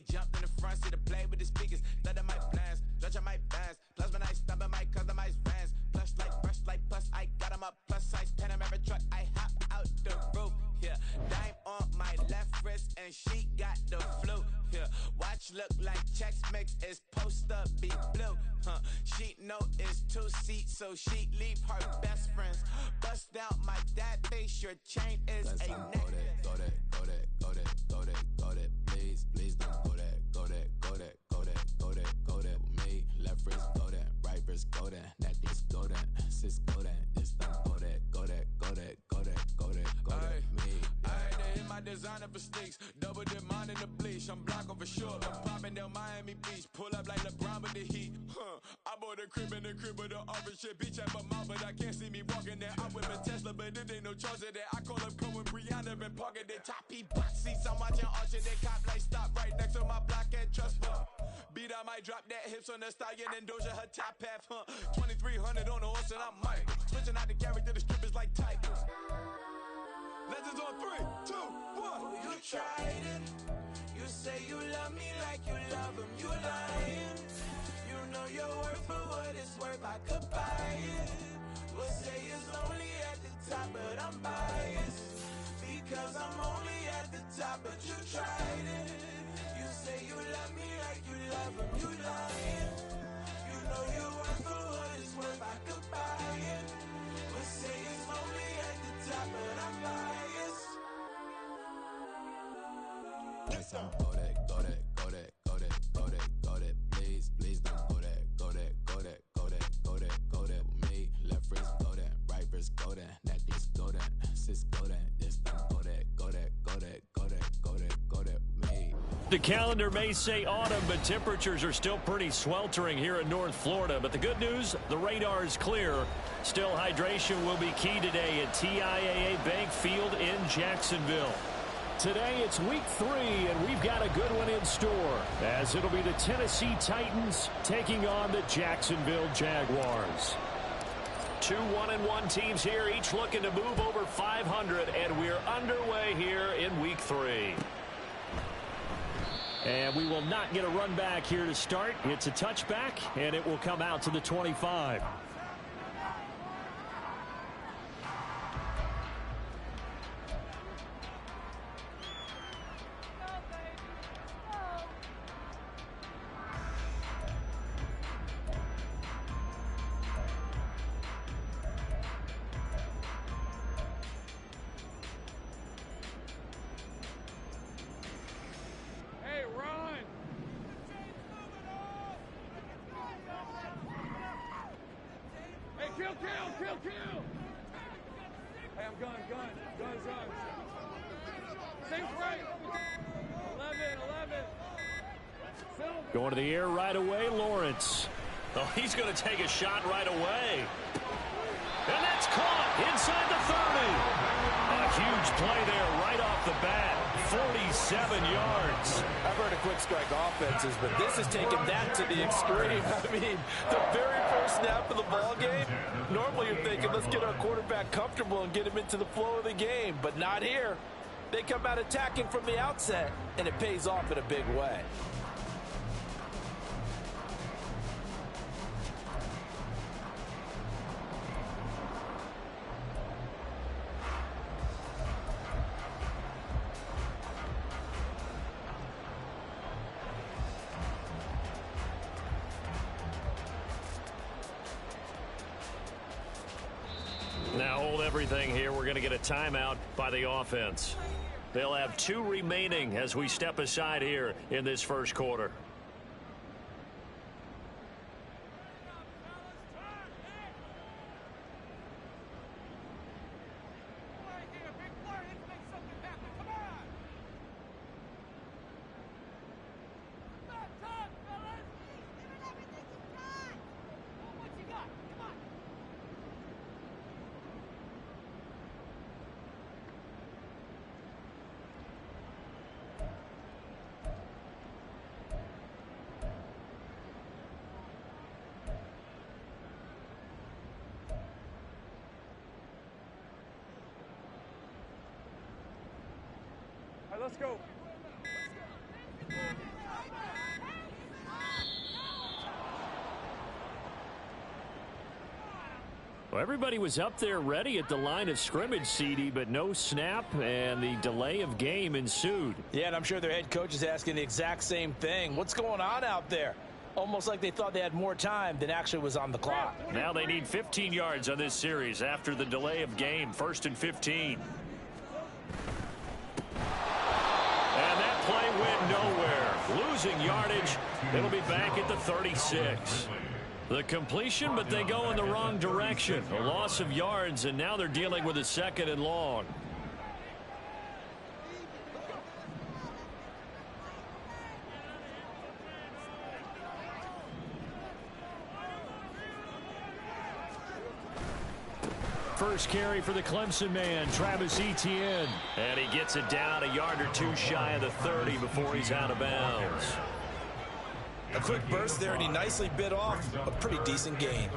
jumped in the front seat to play with the speakers. Thought I might blast, judge I might pass. Plus when I stop at my customized vans. Plush like brush like plus I got 'em up. Plus size Panamera truck, I hop out the roof. Yeah, dime on my left wrist and she got the flu. Yeah, watch look like Chex Mix is post up be blue. She know it's 2 seats, so she leave her best friends. Bust out my dad face, your chain is a neck. Go that, please don't go that, go that with me. Left wrist go that, right wrist go that, necklace go that, sis go that, this don't go that, me. I had to hit my designer for sneaks, double dip mine in the bleach. I'm blocking for sure, I'm popping down Miami Beach, pull up like LeBron with the heat. I bought a crib in the crib with the orange shit, beach at my mouth, but I can't see me walking there. I whip a Tesla, but it ain't no charge of that. I call up Cohen, Brianna, been parking their top box seats. I'm watching Archer, they cop like stop right next to my block at Trust Fund. Beat, I might drop that hips on the stallion and Doja her top half, 2300 on the horse and I'm Mike. Switching out the character, the strippers like tigers. Legends on 3, 2, 1. You tried it. You say you love me like you love him. You lying. You know your worth for what it's worth. I could buy it. We'll say it's lonely at the top, but I'm biased because I'm only at the top. But you tried it. You say you love me like you love him. You lying. You know your worth for what it's worth. I could buy it. We'll say it's lonely at the top, but I'm biased. Go that, please don't go that with me. Left wrist go that, right wrist go that, necklace go that, sis go that, this don't go that with me. The calendar may say autumn, but temperatures are still pretty sweltering here in North Florida. But the good news, the radar is clear. Still, hydration will be key today at TIAA Bank Field in Jacksonville. Today, it's week 3, and we've got a good one in store, as it'll be the Tennessee Titans taking on the Jacksonville Jaguars. 2 1-1 teams here, each looking to move over 500, and we're underway here in week 3. And we will not get a run back here to start. It's a touchback, and it will come out to the 25. Kill! Hey, I'm gun. Safe right. 11. Going to the air right away, Lawrence. Oh, he's going to take a shot right away. And that's caught inside the 30. A huge play there right off the bat. 47 yards. I've heard of quick strike offenses, but this has taken that to the extreme. I mean, the very first snap of the ball game, normally you're thinking, let's get our quarterback comfortable and get him into the flow of the game, but not here. They come out attacking from the outset, and it pays off in a big way. Now hold everything here. We're going to get a timeout by the offense. They'll have 2 remaining as we step aside here in this first quarter. Let's go. Well, everybody was up there ready at the line of scrimmage, CD, but no snap, and the delay of game ensued. Yeah, and I'm sure their head coach is asking the exact same thing. What's going on out there? Almost like they thought they had more time than actually was on the clock. Now they need 15 yards on this series after the delay of game. 1st and 15. And that play went nowhere. Losing yardage. It'll be back at the 36. The completion, but they go in the wrong direction. A loss of yards, and now they're dealing with a 2nd and long. First carry for the Clemson man, Travis Etienne. And he gets it down a yard or two shy of the 30 before he's out of bounds. A quick burst there, and he nicely bit off a pretty decent gain.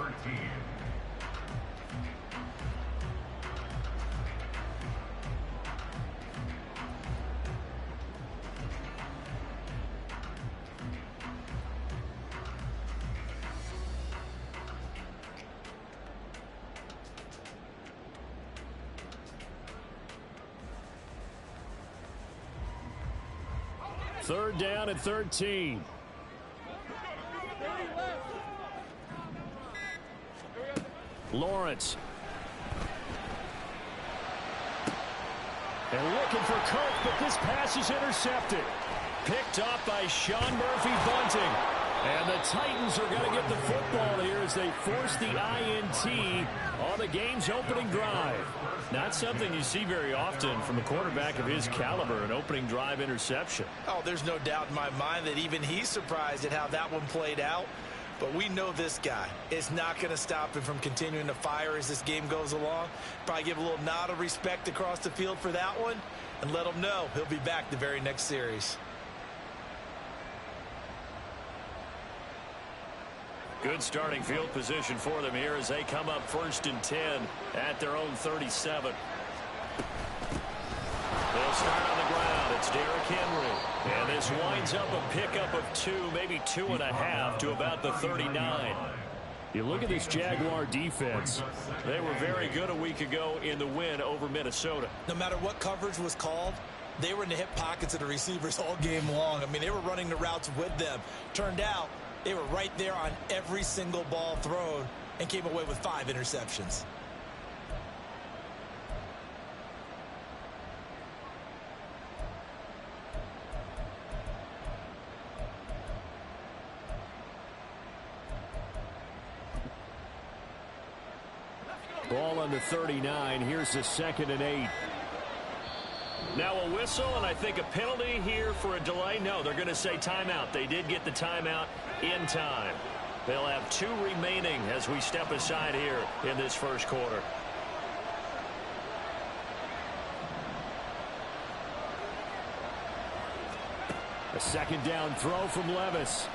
Third down and 13. Lawrence. And looking for Kirk, but this pass is intercepted. Picked off by Sean Murphy-Bunting. And the Titans are going to get the football here as they force the INT on the game's opening drive. Not something you see very often from a quarterback of his caliber, an opening drive interception. Oh, there's no doubt in my mind that even he's surprised at how that one played out. But we know this guy is not going to stop him from continuing to fire as this game goes along. Probably give a little nod of respect across the field for that one and let him know he'll be back the very next series. Good starting field position for them here as they come up 1st and 10 at their own 37. They'll start on the ground. It's Derrick Henry. And this winds up a pickup of 2, maybe 2.5 to about the 39. You look at this Jaguar defense. They were very good a week ago in the win over Minnesota. No matter what coverage was called, they were in the hip pockets of the receivers all game long. I mean, they were running the routes with them. Turned out they were right there on every single ball thrown and came away with 5 interceptions. Ball on the 39. Here's the 2nd and 8. Now a whistle, and I think a penalty here for a delay. No, they're going to say timeout. They did get the timeout in time. They'll have 2 remaining as we step aside here in this first quarter. A 2nd down throw from Levis.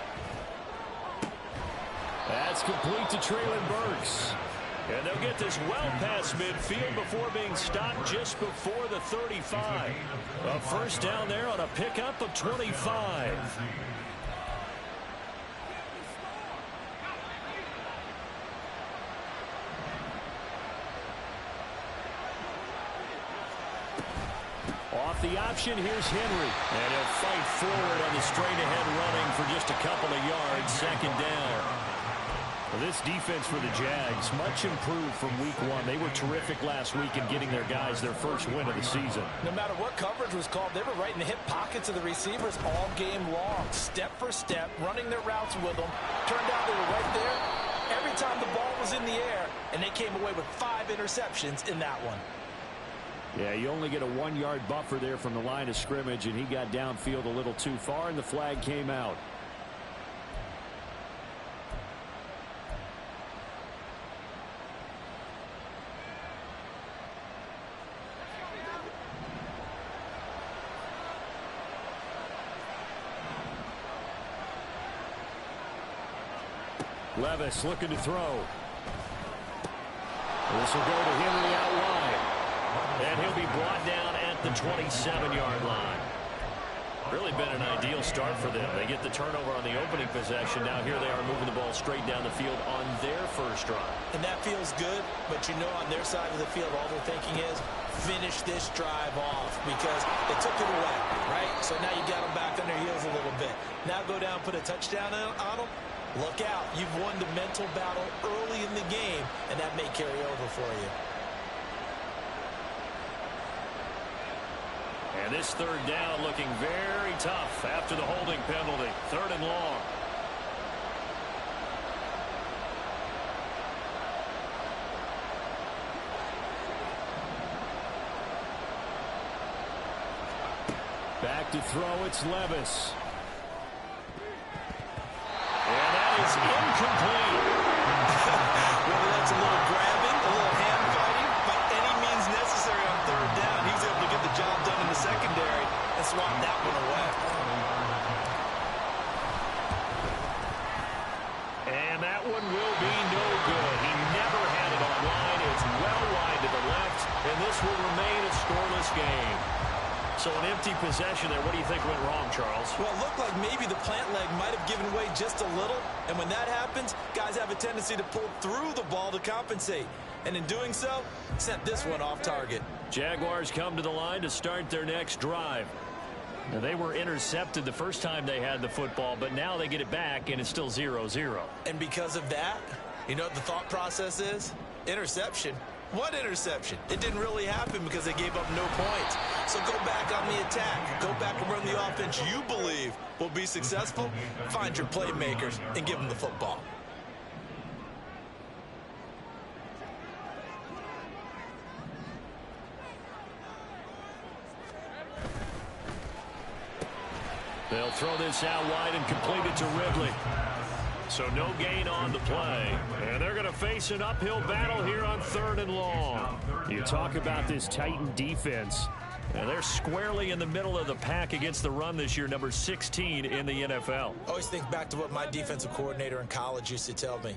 That's complete to Treylon Burks. And they'll get this well past midfield before being stopped just before the 35. A first down there on a pickup of 25. Off the option, here's Henry. And he'll fight forward on the straight-ahead running for just a couple of yards. 2nd down. Well, this defense for the Jags, much improved from week 1. They were terrific last week in getting their guys their first win of the season. No matter what coverage was called, they were right in the hip pockets of the receivers all game long. Step for step, running their routes with them. Turned out they were right there every time the ball was in the air, and they came away with 5 interceptions in that one. Yeah, you only get a 1-yard buffer there from the line of scrimmage, and he got downfield a little too far, and the flag came out. Levis looking to throw. This will go to Henry out wide. And he'll be brought down at the 27-yard line. Really been an ideal start for them. They get the turnover on the opening possession. Now here they are moving the ball straight down the field on their first drive. And that feels good, but you know on their side of the field, all they're thinking is finish this drive off because they took it away, right? So now you got them back on their heels a little bit. Now go down, put a touchdown on them. Look out. You've won the mental battle early in the game, and that may carry over for you. And this third down looking very tough after the holding penalty. 3rd and long. Back to throw, it's Levis. And that is incomplete. Whether that's a little grabbing, a little hand fighting, by any means necessary on 3rd down, he was able to get the job done in the secondary and swat that one away. And that one will be no good. He never had it on line. It's well wide to the left, and this will remain a scoreless game. So an empty possession there. What do you think went wrong, Charles? Well, it looked like maybe the plant leg might have given way just a little. And when that happens, guys have a tendency to pull through the ball to compensate. And in doing so, sent this one off target. Jaguars come to the line to start their next drive. Now, they were intercepted the first time they had the football, but now they get it back, and it's still 0-0. And because of that, you know what the thought process is? Interception. What interception? It didn't really happen because they gave up no points. So go back on the attack. Go back and run the offense you believe will be successful. Find your playmakers and give them the football. They'll throw this out wide and complete it to Ridley. So no gain on the play. And they're going to face an uphill battle here on 3rd and long. You talk about this Titan defense. And they're squarely in the middle of the pack against the run this year, number 16 in the NFL. Always think back to what my defensive coordinator in college used to tell me.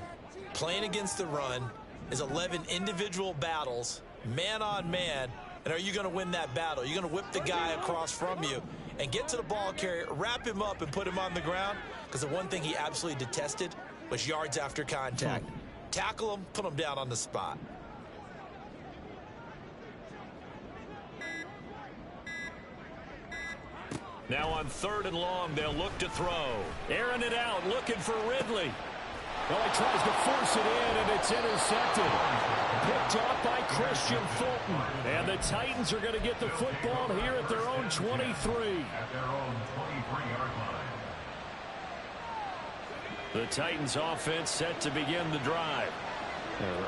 Playing against the run is 11 individual battles, man on man. And are you going to win that battle? You're going to whip the guy across from you and get to the ball carrier, wrap him up, and put him on the ground. Because the one thing he absolutely detested was yards after contact. Tackle him, put him down on the spot. Now on 3rd and long, they'll look to throw. Airing it out, looking for Ridley. Well, he tries to force it in, and it's intercepted. Picked off by Christian Fulton. And the Titans are going to get the football here at their own 23. At their own 23-yard line. The Titans offense set to begin the drive.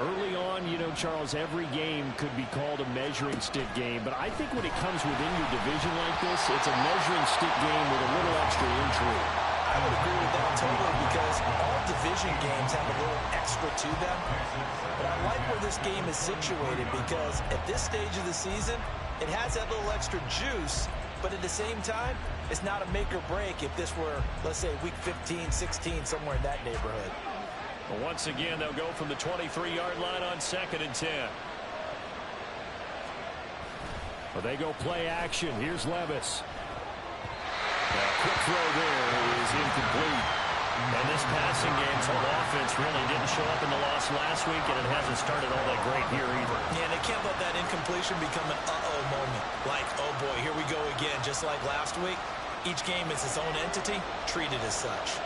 Early on, you know, Charles, every game could be called a measuring stick game. But I think when it comes within your division like this, it's a measuring stick game with a little extra intrigue. I would agree with that totally because all division games have a little extra to them. But I like where this game is situated because at this stage of the season, it has that little extra juice. But at the same time, it's not a make or break if this were, let's say, week 15, 16, somewhere in that neighborhood. Well, once again, they'll go from the 23-yard line on 2nd and 10. Well, they go play action. Here's Levis. Quick throw there is incomplete. And this passing game's whole offense really didn't show up in the loss last week, and it hasn't started all that great here either. Yeah, and they can't let that incompletion become an uh-oh moment. Like, oh boy, here we go again, just like last week. Each game is its own entity, treated as such.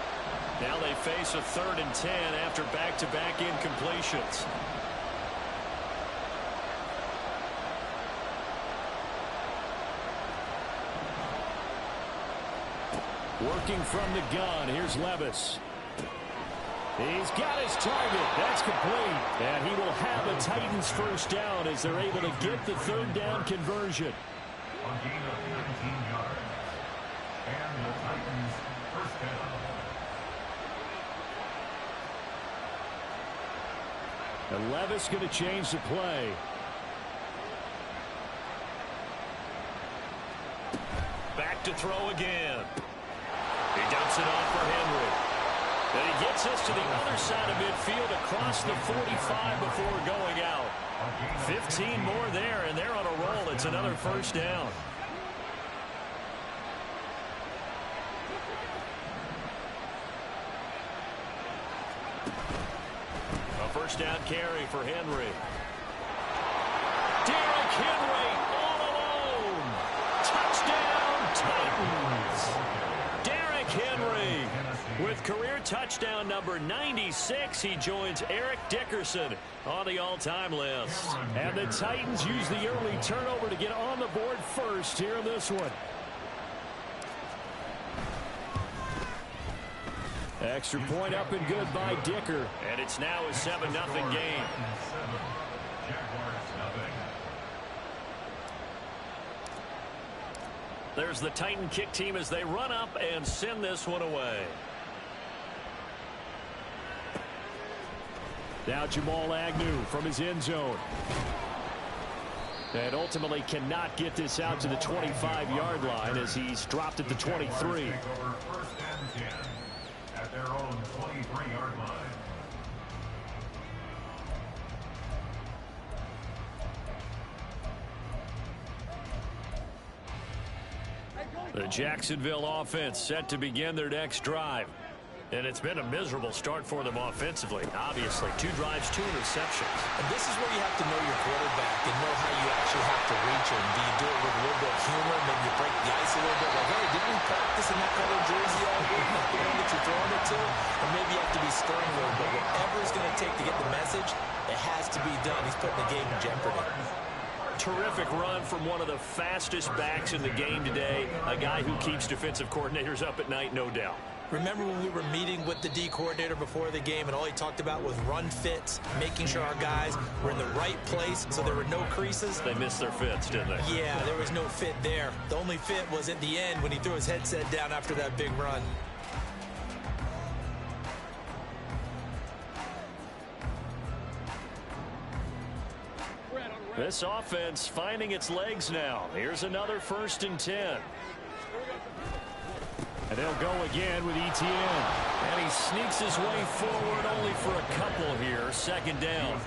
Now they face a 3rd and 10 after back-to-back incompletions. Working from the gun, here's Levis. He's got his target. That's complete. And he will have a Titans first down as they're able to get the 3rd down conversion. On gain of 19 yards. And the Titans first down. And Levis going to change the play. Back to throw again. He dumps it off for Henry. And he gets us to the other side of midfield across the 45 before going out. 15 more there, and they're on a roll. It's another first down. down carry for Henry. Derrick Henry all alone. Touchdown, Titans. Derrick Henry with career touchdown number 96. He joins Eric Dickerson on the all-time list. And the Titans use the early turnover to get on the board first here in this one. Extra point up and good by Dicker. And it's now a 7-0 game. There's the Titan kick team as they run up and send this one away. Now Jamal Agnew from his end zone. And ultimately cannot get this out to the 25-yard line as he's dropped at the 23. First and 10 at their own 23-yard line. The Jacksonville offense set to begin their next drive. And it's been a miserable start for them offensively. Obviously, 2 drives, 2 interceptions. And this is where you have to know your quarterback and know how you actually have to reach him. Do you do it with a little bit of humor? Maybe you break the ice a little bit. Like, hey, didn't we practice in that color jersey all week? That band that you're throwing it to? Or maybe you have to be stern a little bit. Whatever it's going to take to get the message, it has to be done. He's putting the game in jeopardy. Terrific run from one of the fastest backs in the game today. A guy who keeps defensive coordinators up at night, no doubt. Remember when we were meeting with the D coordinator before the game and all he talked about was run fits, making sure our guys were in the right place so there were no creases? They missed their fits, didn't they? Yeah, there was no fit there. The only fit was at the end when he threw his headset down after that big run. This offense finding its legs now. Here's another 1st and 10. And they'll go again with Etienne. And he sneaks his way forward only for a couple here. 2nd down.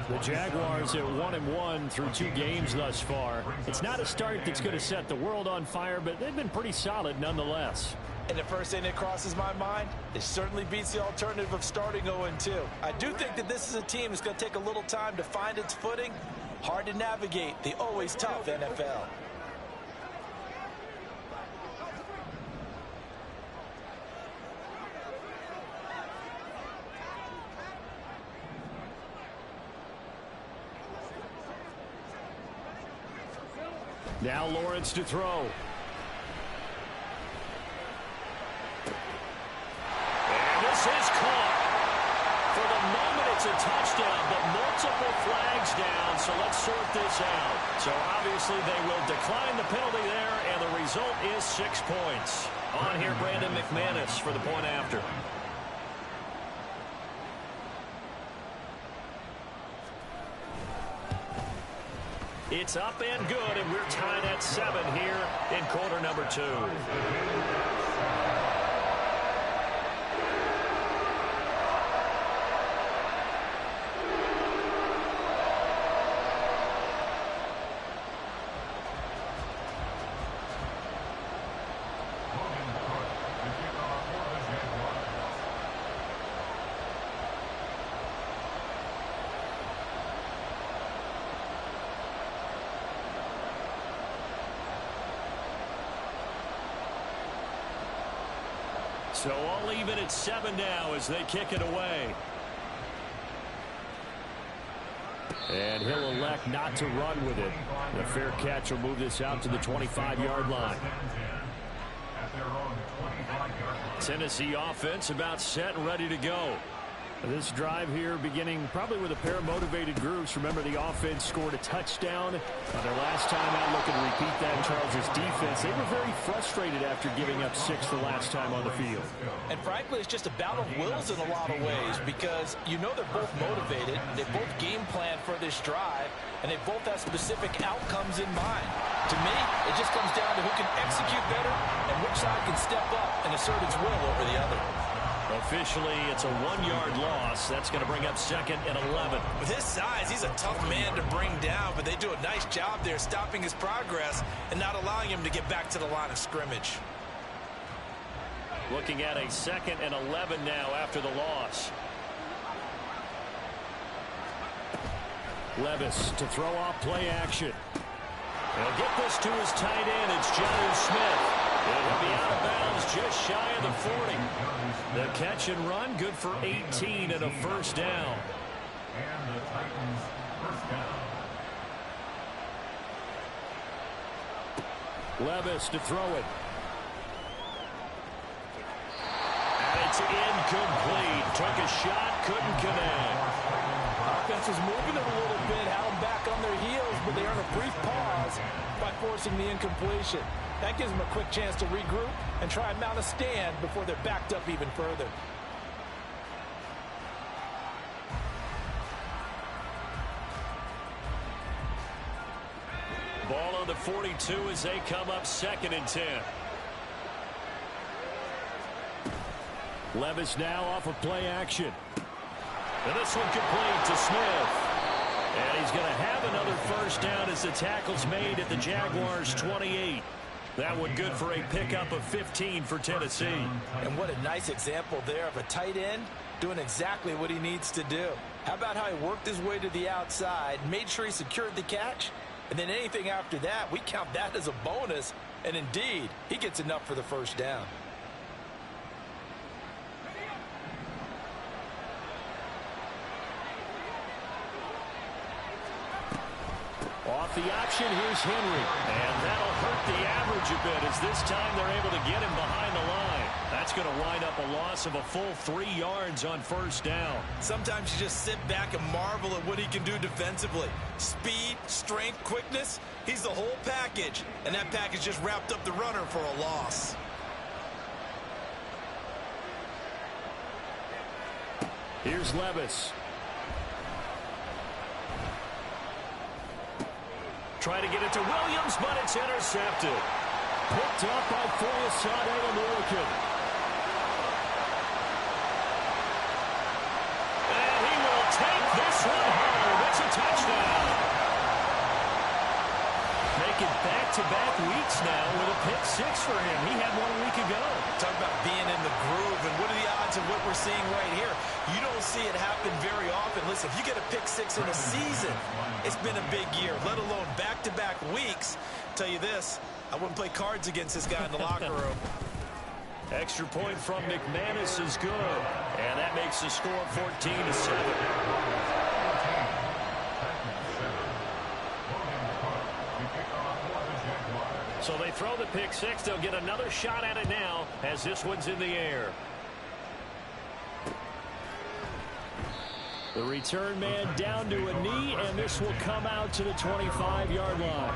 The Jaguars at 1-1 through 2 games thus far. It's not a start that's going to set the world on fire, but they've been pretty solid nonetheless. And the first thing that crosses my mind, it certainly beats the alternative of starting 0-2. I do think that this is a team that's going to take a little time to find its footing. Hard to navigate the always tough NFL. Now Lawrence to throw. And this is caught. For the moment, it's a touchdown, but multiple flags down, so let's sort this out. So obviously they will decline the penalty there, and the result is 6 points. On here, Brandon McManus for the point after. It's up and good, and we're tied at 7 here in quarter number 2. So all even at 7 now as they kick it away. And he'll elect not to run with it. The fair catch will move this out to the 25-yard line. Tennessee offense about set and ready to go. This drive here beginning probably with a pair of motivated groups. Remember, the offense scored a touchdown on their last time out. Looking to repeat that. Charles' defense, they were very frustrated after giving up 6 the last time on the field. And frankly, it's just a battle of wills in a lot of ways because you know they're both motivated. They both game plan for this drive, and they both have specific outcomes in mind. To me, it just comes down to who can execute better and which side can step up and assert its will over the other. Officially, it's a 1-yard loss. That's going to bring up 2nd and 11. With his size, he's a tough man to bring down, but they do a nice job there stopping his progress and not allowing him to get back to the line of scrimmage. Looking at a 2nd and 11 now after the loss. Levis to throw off play action. He'll get this to his tight end. It's Jonnu Smith. It'll be out of bounds just shy of the 40. The catch and run, good for 18 and a first down. And the Titans first down. Levis to throw it. And it's incomplete. Took a shot, couldn't connect. Offense was moving it a little bit, had them back on their heels, but they earn a brief pause by forcing the incompletion. That gives them a quick chance to regroup and try and mount a stand before they're backed up even further. Ball on the 42 as they come up 2nd and 10. Levis now off of play action. And this one complete to Smith. And he's going to have another first down as the tackle's made at the Jaguars' 28. That one good for a pickup of 15 for Tennessee. And what a nice example there of a tight end doing exactly what he needs to do. How about how he worked his way to the outside, made sure he secured the catch, and then anything after that, we count that as a bonus. And indeed, he gets enough for the first down. Off the option, here's Henry. And that'll hurt the average a bit as this time they're able to get him behind the line. That's going to wind up a loss of a full 3 yards on first down. Sometimes you just sit back and marvel at what he can do defensively. Speed, strength, quickness, he's the whole package. And that package just wrapped up the runner for a loss. Here's Levis. Try to get it to Williams, but it's intercepted. Picked up by Foyesade American. And he will take this one home. It's a touchdown. Making back-to-back weeks now with a pick 6 for him. He had 1 week ago. Talk about being in the groove, and what are the odds of what we're seeing right here? You don't see it happen very often. Listen, if you get a pick 6 in a season, it's been a big year, let alone back-to-back weeks. Tell you this, I wouldn't play cards against this guy in the locker room. Extra point from McManus is good. And that makes the score 14-7. So they throw the pick 6. They'll get another shot at it now as this one's in the air. The return man down to a knee, and this will come out to the 25-yard line.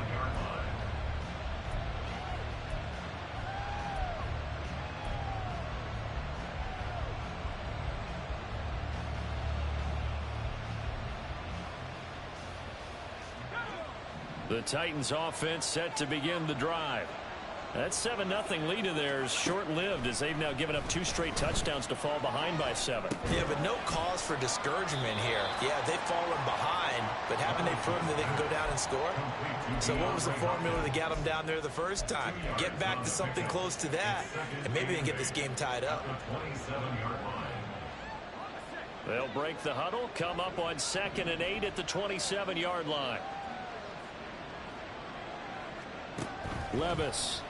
The Titans offense set to begin the drive. That 7-0 lead of theirs short-lived as they've now given up 2 straight touchdowns to fall behind by 7. Yeah, but no cause for discouragement here. Yeah, they've fallen behind, but haven't they proven that they can go down and score? So what was the formula that got them down there the first time? Get back to something close to that, and maybe they can get this game tied up. They'll break the huddle, come up on 2nd and 8 at the 27-yard line. Levis.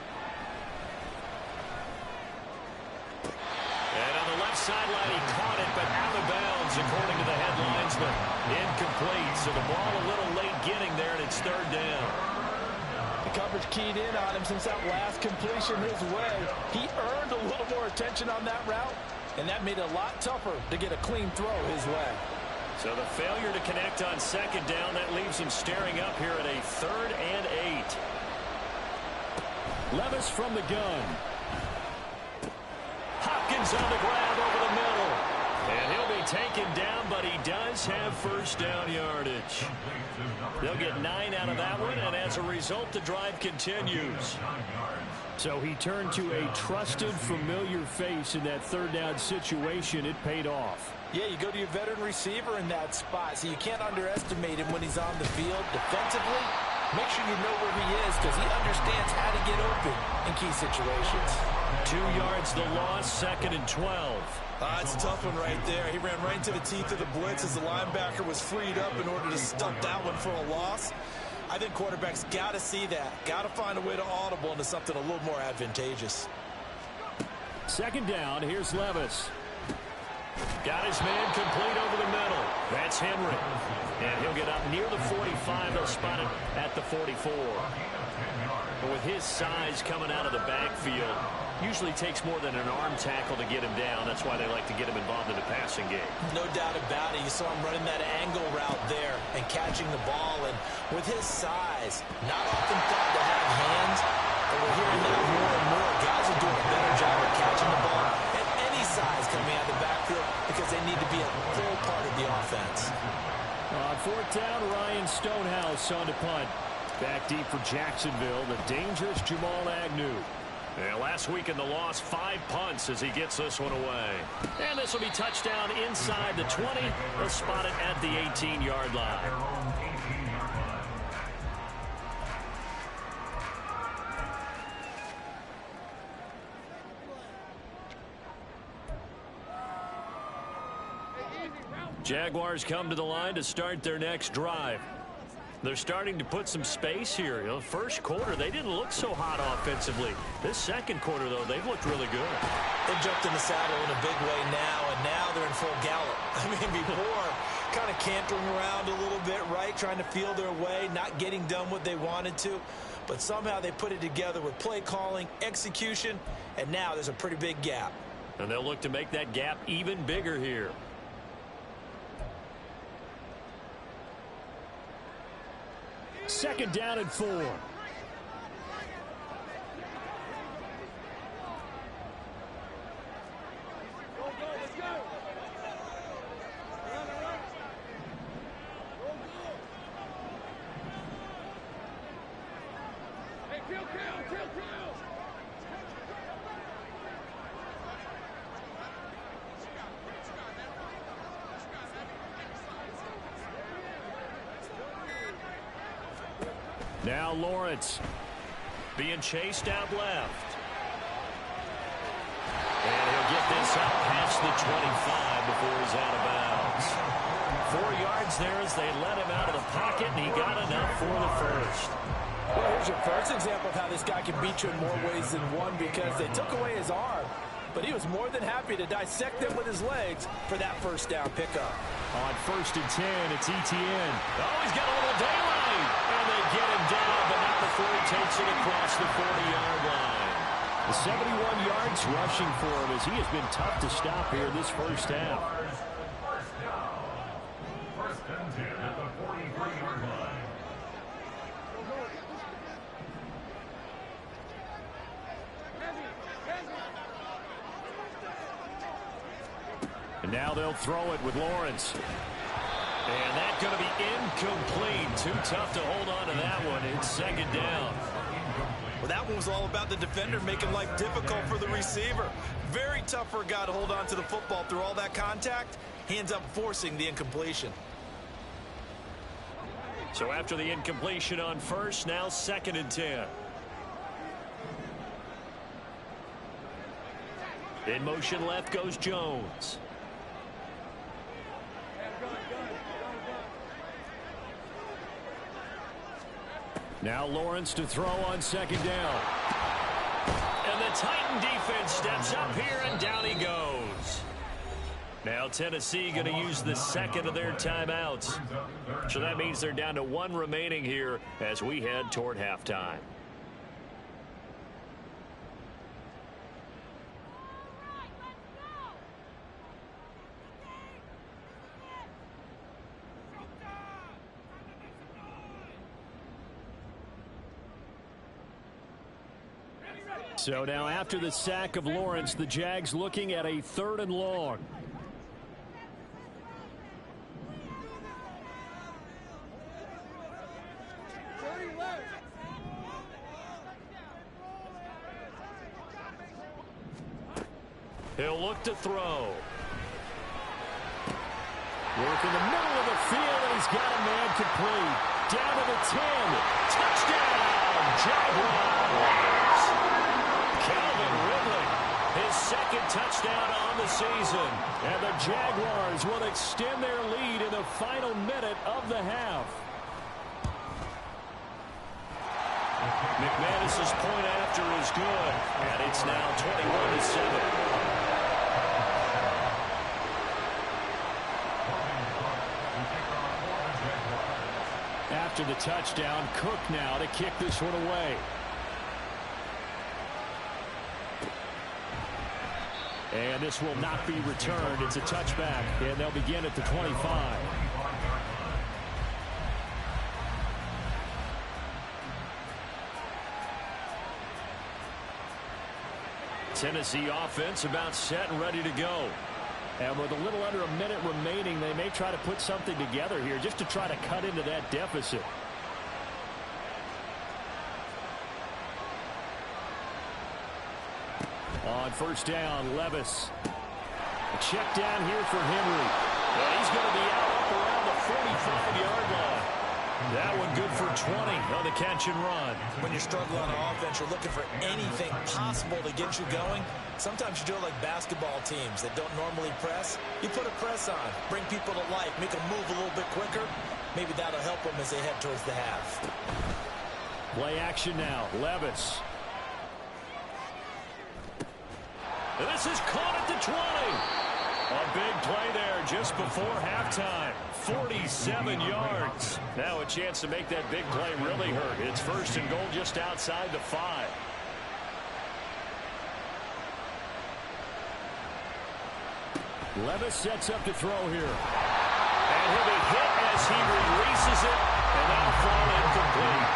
And on the left sideline, he caught it, but out of bounds, according to the head linesman. Incomplete, so the ball a little late getting there, and it's 3rd down. The coverage keyed in on him since that last completion his way. He earned a little more attention on that route, and that made it a lot tougher to get a clean throw his way. So the failure to connect on 2nd down, that leaves him staring up here at a 3rd and 8. Levis from the gun. Hopkins on the grab over the middle. And he'll be taken down, but he does have first down yardage. They'll get 9 out of that one, and as a result, the drive continues. So he turned to a trusted, familiar face in that 3rd down situation. It paid off. Yeah, you go to your veteran receiver in that spot, so you can't underestimate him when he's on the field defensively. Make sure you know where he is because he understands how to get open in key situations. 2 yards the loss, 2nd and 12. It's a tough one right there. He ran right into the teeth of the blitz as the linebacker was freed up in order to stuff that one for a loss. I think quarterbacks got to see that. Got to find a way to audible into something a little more advantageous. 2nd down, here's Levis. Got his man complete over the middle. That's Henry. And he'll get up near the 45. They'll spot it at the 44. But with his size coming out of the backfield, usually takes more than an arm tackle to get him down. That's why they like to get him involved in the passing game. No doubt about it. You saw him running that angle route there and catching the ball. And with his size, not often thought to have hands, but we're hearing that more and more. Guys are doing a better job of catching the ball at any size coming out of the backfield because they need to be a full part of the offense. On 4th down, Ryan Stonehouse on to punt. Back deep for Jacksonville, the dangerous Jamal Agnew. Yeah, last week in the loss, 5 punts as he gets this one away. And this will be touchdown inside the 20. They'll spot it at the 18-yard line. Jaguars come to the line to start their next drive. They're starting to put some space here. You know, first quarter, they didn't look so hot offensively. This second quarter, though, they've looked really good. They jumped in the saddle in a big way now, and now they're in full gallop. I mean, before, kind of cantering around a little bit, right, trying to feel their way, not getting done what they wanted to. But somehow they put it together with play calling, execution, and now there's a pretty big gap. And they'll look to make that gap even bigger here. Second down and 4. Go, go, let's go. Run. Go. Hey, kill. Now Lawrence being chased out left. And he'll get this up past the 25 before he's out of bounds. 4 yards there as they let him out of the pocket, and he got enough for the first. Well, here's your first example of how this guy can beat you in more ways than one because they took away his arm, but he was more than happy to dissect them with his legs for that first down pickup. On 1st and 10, it's Etienne. Oh, he's got a little daylight. And they get him down, but not before he takes it across the 40-yard line. The 71 yards rushing for him as he has been tough to stop here this first half. First down. 1st and 10 at the 43-yard line. And now they'll throw it with Lawrence. And that's going to be incomplete. Too tough to hold on to that one. It's 2nd down. Well, that one was all about the defender making life difficult for the receiver. Very tough for a guy to hold on to the football through all that contact. He ends up forcing the incompletion. So after the incompletion on first, now 2nd and 10. In motion left goes Jones. Now Lawrence to throw on 2nd down. And the Titan defense steps up here, and down he goes. Now Tennessee going to use the second of their timeouts. So that means they're down to 1 remaining here as we head toward halftime. So now after the sack of Lawrence, the Jags looking at a 3rd and long. He'll look to throw. Work in the middle of the field, and he's got a man complete. Down to the 10. Touchdown, Jaguars. Calvin Ridley his second touchdown on the season. And the Jaguars will extend their lead in the final minute of the half. McManus's point after is good, and it's now 21-7. After the touchdown, Cook now to kick this one away. And this will not be returned. It's a touchback, and they'll begin at the 25. Tennessee offense about set and ready to go. And with a little under a minute remaining, they may try to put something together here just to try to cut into that deficit. On first down, Levis. A check down here for Henry. And he's going to be out up around the 45-yard line. That one good for 20 on the catch and run. When you're struggling on offense, you're looking for anything possible to get you going. Sometimes you do it like basketball teams that don't normally press. You put a press on, bring people to life, make them move a little bit quicker. Maybe that'll help them as they head towards the half. Play action now. Levis. This is caught at the 20. A big play there just before halftime. 47 yards. Now a chance to make that big play really hurt. It's first and goal just outside the 5. Levis sets up to throw here. And he'll be hit as he releases it. And that'll fall incomplete.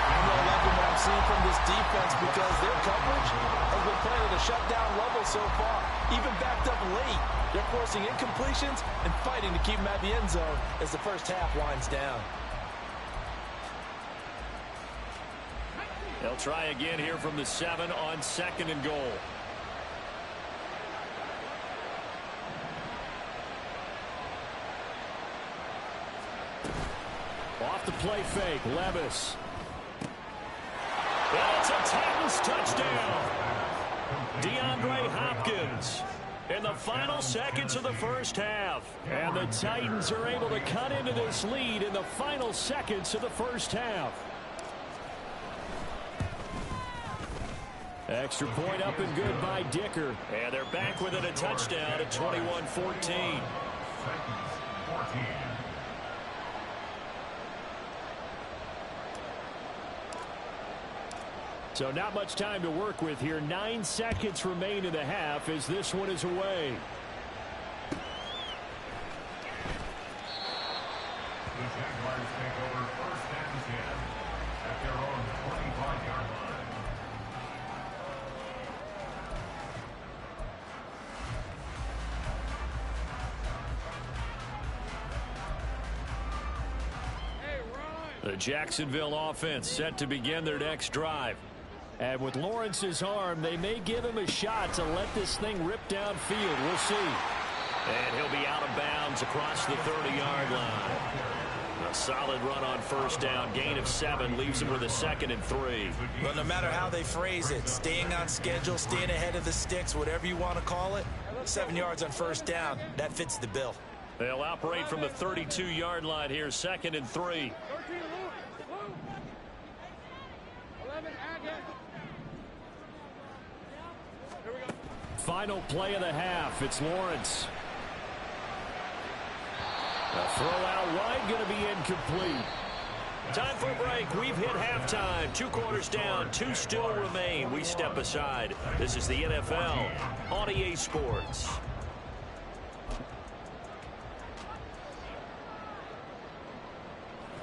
I'm really liking what I'm seeing from this defense because their coverage has been playing at a shutdown level so far. Even backed up late, they're forcing incompletions and fighting to keep them at the end zone as the first half winds down. They'll try again here from the 7 on second and goal. Off the play fake, Levis. It's a Titans touchdown. DeAndre Hopkins in the final seconds of the first half. And the Titans are able to cut into this lead in the final seconds of the first half. Extra point up and good by Dicker. And they're back within a touchdown at 21-14. So not much time to work with here. 9 seconds remain in the half as this one is away. The Jaguars take over first and 10 at their own 25-yard line. The Jacksonville offense set to begin their next drive. And with Lawrence's arm, they may give him a shot to let this thing rip downfield. We'll see. And he'll be out of bounds across the 30-yard line. A solid run on first down. Gain of 7 leaves him with a 2nd and 3. But no matter how they phrase it, staying on schedule, staying ahead of the sticks, whatever you want to call it, 7 yards on first down, that fits the bill. They'll operate from the 32-yard line here, 2nd and 3. 11, again. Final play of the half. It's Lawrence. A throw out wide, going to be incomplete. Time for a break. We've hit halftime. 2 quarters down, 2 still remain. We step aside. This is the NFL on EA Sports.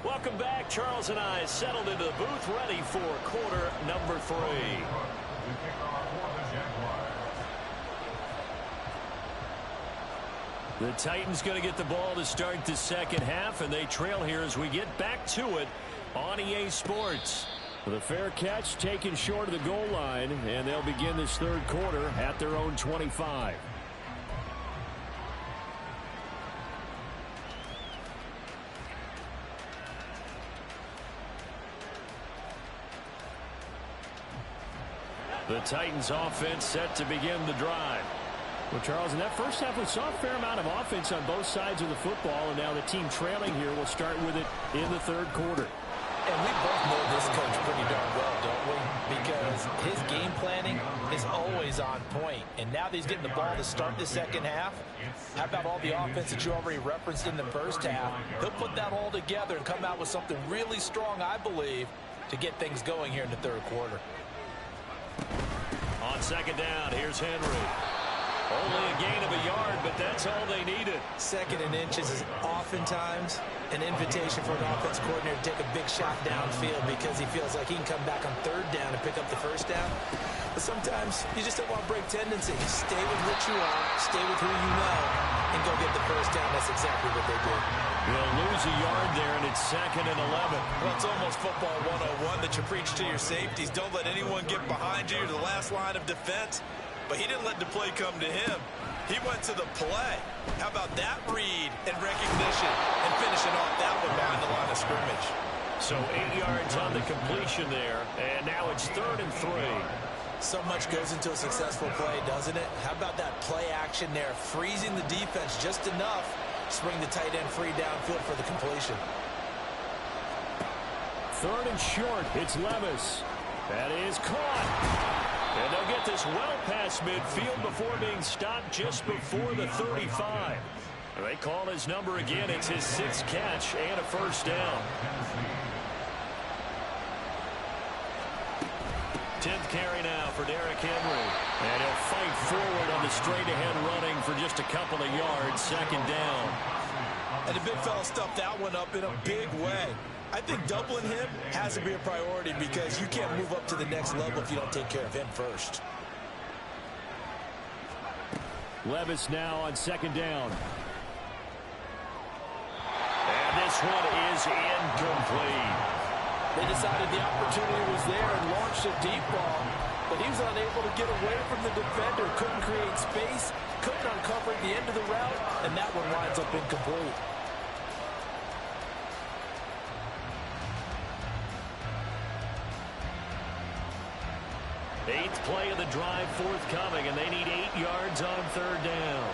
Welcome back. Charles and I settled into the booth, ready for quarter number 3. The Titans going to get the ball to start the second half, and they trail here as we get back to it on EA Sports. The fair catch taken short of the goal line, and they'll begin this third quarter at their own 25. The Titans offense set to begin the drive. Well, Charles, in that first half, we saw a fair amount of offense on both sides of the football, and now the team trailing here will start with it in the third quarter. And we both know this coach pretty darn well, don't we? Because his game planning is always on point. And now that he's getting the ball to start the second half, how about all the offense that you already referenced in the first half? He'll put that all together and come out with something really strong, I believe, to get things going here in the third quarter. On second down, here's Henry. Only a gain of a yard, but that's all they needed. Second and inches is oftentimes an invitation for an offense coordinator to take a big shot downfield because he feels like he can come back on third down and pick up the first down. But sometimes you just don't want to break tendencies. Stay with what you are, stay with who you know, and go get the first down. That's exactly what they did. They'll lose a yard there, and it's 2nd and 11. Well, it's almost football 101 that you preach to your safeties. Don't let anyone get behind you. You're the last line of defense. But he didn't let the play come to him. He went to the play. How about that read and recognition and finishing off that one behind the line of scrimmage? So 8 yards on the completion there, and now it's 3rd and 3. So much goes into a successful play, doesn't it? How about that play action there, freezing the defense just enough to bring the tight end free downfield for the completion. 3rd and short. It's Levis. That is caught. And they'll get this well past midfield before being stopped just before the 35. They call his number again. It's his 6th catch and a first down. 10th carry now for Derrick Henry. And he'll fight forward on the straight-ahead running for just a couple of yards. 2nd down. And the big fella stuffed that one up in a big way. I think doubling him has to be a priority because you can't move up to the next level if you don't take care of him first. Levis now on 2nd down. And this one is incomplete. They decided the opportunity was there and launched a deep ball, but he was unable to get away from the defender, couldn't create space, couldn't uncover the end of the route, and that one winds up incomplete. Eighth play of the drive forthcoming, and they need 8 yards on 3rd down.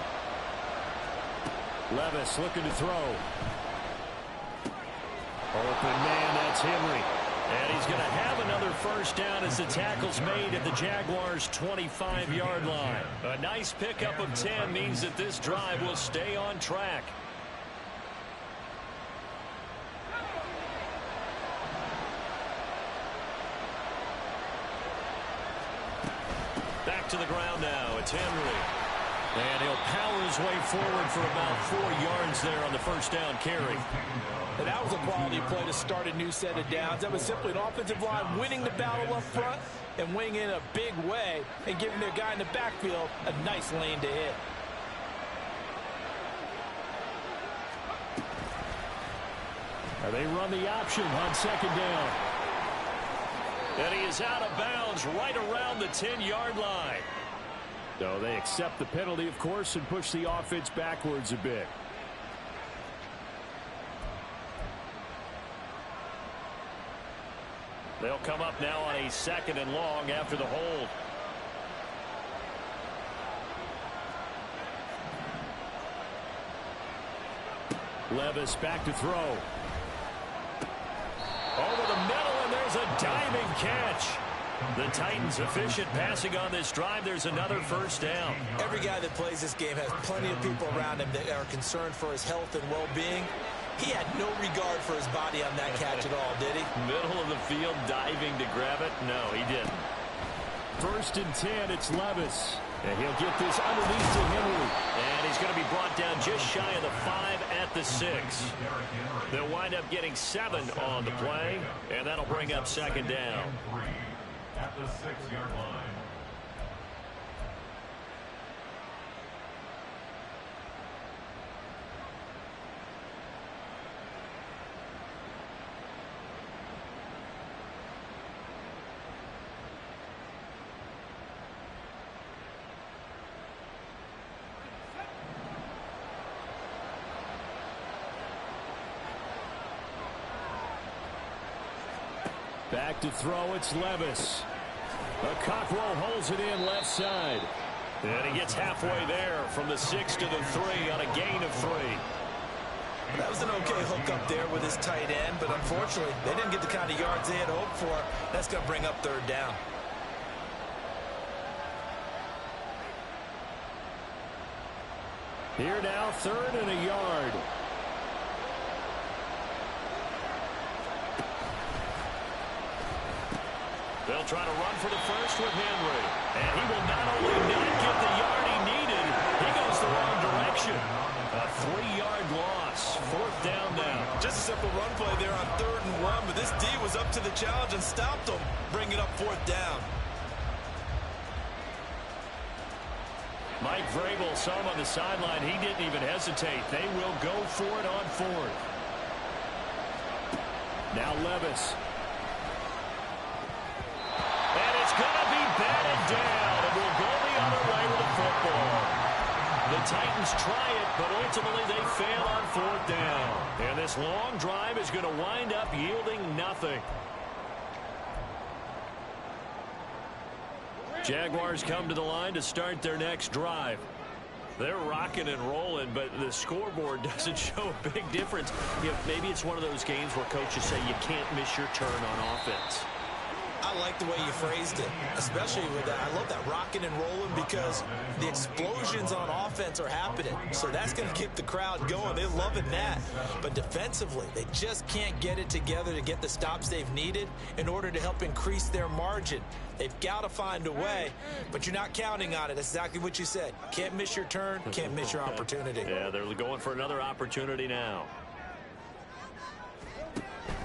Levis looking to throw. Open man, that's Henry. And he's going to have another first down as the tackle's made at the Jaguars' 25-yard line. A nice pickup of 10 means that this drive will stay on track. Back to the ground now. It's Henry. And he'll power his way forward for about 4 yards there on the first down carry. And that was a quality play to start a new set of downs. That was simply an offensive line winning the battle up front and winning in a big way and giving their guy in the backfield a nice lane to hit. They run the option on 2nd down. And he is out of bounds right around the 10-yard line. So they accept the penalty, of course, and push the offense backwards a bit. They'll come up now on a 2nd and long after the hold. Levis back to throw. Over the middle, and there's a diving catch. The Titans efficient passing on this drive. There's another first down. Every guy that plays this game has plenty of people around him that are concerned for his health and well-being. He had no regard for his body on that catch at all, did he? Middle of the field, diving to grab it. No, he didn't. 1st and 10, it's Levis. And he'll get this underneath to Henry. And he's going to be brought down just shy of the 5 at the 6. They'll wind up getting 7 on the play, and that'll bring up 2nd down. At the 6-yard line. Back to throw, it's Levis. A Cockrell holds it in left side. And he gets halfway there from the 6 to the 3 on a gain of 3. That was an okay hook up there with his tight end, but unfortunately, they didn't get the kind of yards they had hoped for. That's going to bring up third down. Here now, 3rd and a yard. They'll try to run for the first with Henry. And he will not only not get the yard he needed, he goes the wrong direction. A 3-yard loss. 4th down now. Just a simple run play there on 3rd and 1, but this D was up to the challenge and stopped him, bringing up 4th down. Mike Vrabel saw him on the sideline. He didn't even hesitate. They will go for it on 4th. Now Levis. And it's going to be batted down. And we'll go the other way with the football. The Titans try it, but ultimately they fail on 4th down. And this long drive is going to wind up yielding nothing. Jaguars come to the line to start their next drive. They're rocking and rolling, but the scoreboard doesn't show a big difference. Maybe it's one of those games where coaches say you can't miss your turn on offense. I like the way you phrased it, especially with that. I love that rocking and rolling because the explosions on offense are happening. So that's going to keep the crowd going. They're loving that. But defensively, they just can't get it together to get the stops they've needed in order to help increase their margin. They've got to find a way, but you're not counting on it. That's exactly what you said. Can't miss your turn, can't miss your opportunity. Yeah, they're going for another opportunity now.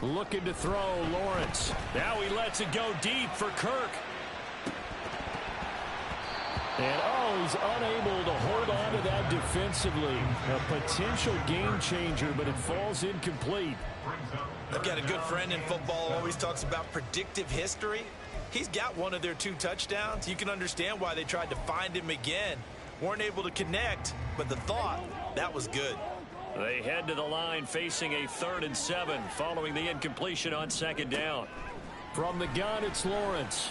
Looking to throw, Lawrence. Now he lets it go deep for Kirk. And, he's unable to hold on to that defensively. A potential game changer, but it falls incomplete. I've got a good friend in football, always talks about predictive history. He's got one of their 2 touchdowns. You can understand why they tried to find him again. Weren't able to connect, but the thought, that was good. They head to the line facing a 3rd and 7 following the incompletion on 2nd down. From the gun, it's Lawrence.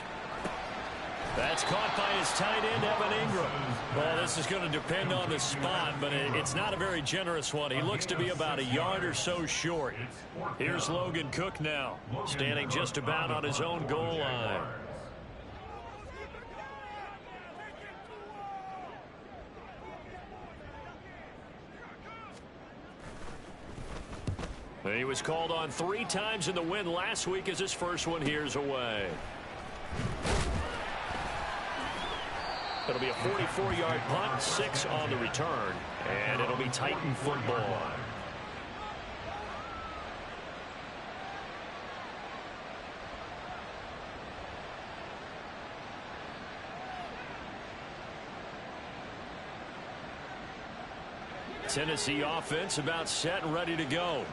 That's caught by his tight end, Evan Ingram. Well, this is going to depend on the spot, but it's not a very generous one. He looks to be about a yard or so short. Here's Logan Cook now, standing just about on his own goal line. He was called on 3 times in the win last week as his first one here's away. It'll be a 44-yard punt, 6 on the return, and it'll be Titan football. Tennessee offense about set and ready to go.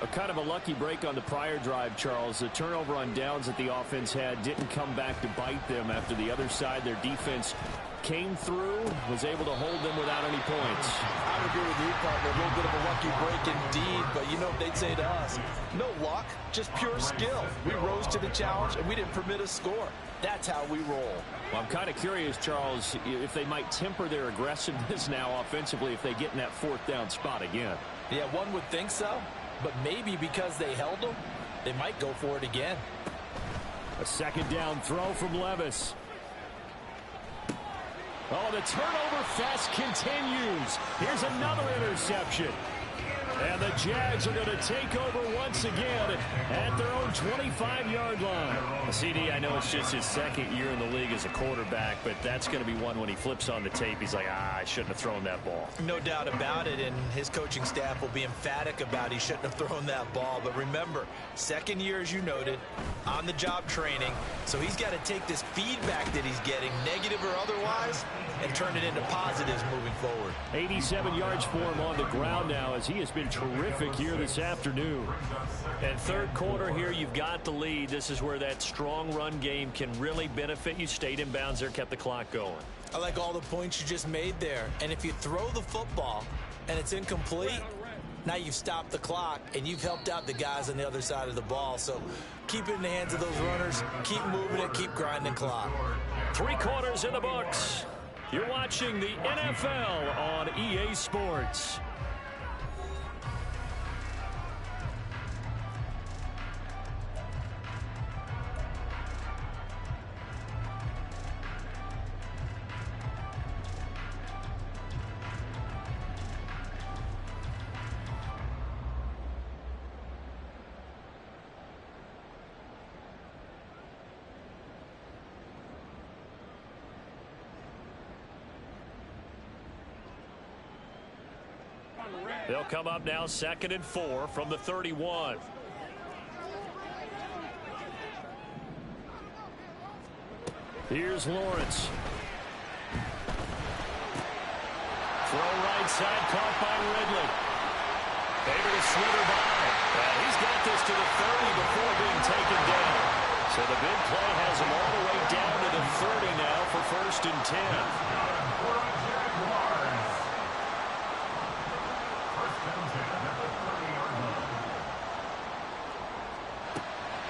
A kind of a lucky break on the prior drive, Charles. The turnover on downs that the offense had didn't come back to bite them after the other side. Their defense came through, was able to hold them without any points. I would agree with you, partner. A little bit of a lucky break indeed, but you know what they'd say to us? No luck, just pure skill. We rose to the challenge, and we didn't permit a score. That's how we roll. Well, I'm kind of curious, Charles, if they might temper their aggressiveness now offensively if they get in that 4th down spot again. Yeah, one would think so. But maybe because they held them, they might go for it again. A 2nd down throw from Levis. Oh, the turnover fest continues. Here's another interception. And the Jags are going to take over once again at their own 25-yard line. CD, I know it's just his 2nd year in the league as a quarterback, but that's going to be one when he flips on the tape. He's like, I shouldn't have thrown that ball. No doubt about it, and his coaching staff will be emphatic about he shouldn't have thrown that ball. But remember, 2nd year, as you noted, on-the-job training, so he's got to take this feedback that he's getting, negative or otherwise, and turn it into positives moving forward. 87 yards for him on the ground now as he has been terrific here this afternoon. And 3rd quarter here, you've got the lead. This is where that strong run game can really benefit you. Stayed in bounds there, kept the clock going. I like all the points you just made there. And if you throw the football and it's incomplete, Now you've stopped the clock, and you've helped out the guys on the other side of the ball. So keep it in the hands of those runners. Keep moving it. Keep grinding the clock. 3 quarters in the books. You're watching the NFL on EA Sports. They'll come up now 2nd and 4 from the 31. Here's Lawrence. Throw right side, caught by Ridley. Able to slither by. He's got this to the 30 before being taken down. So the big play has him all the way down to the 30 now for 1st and 10.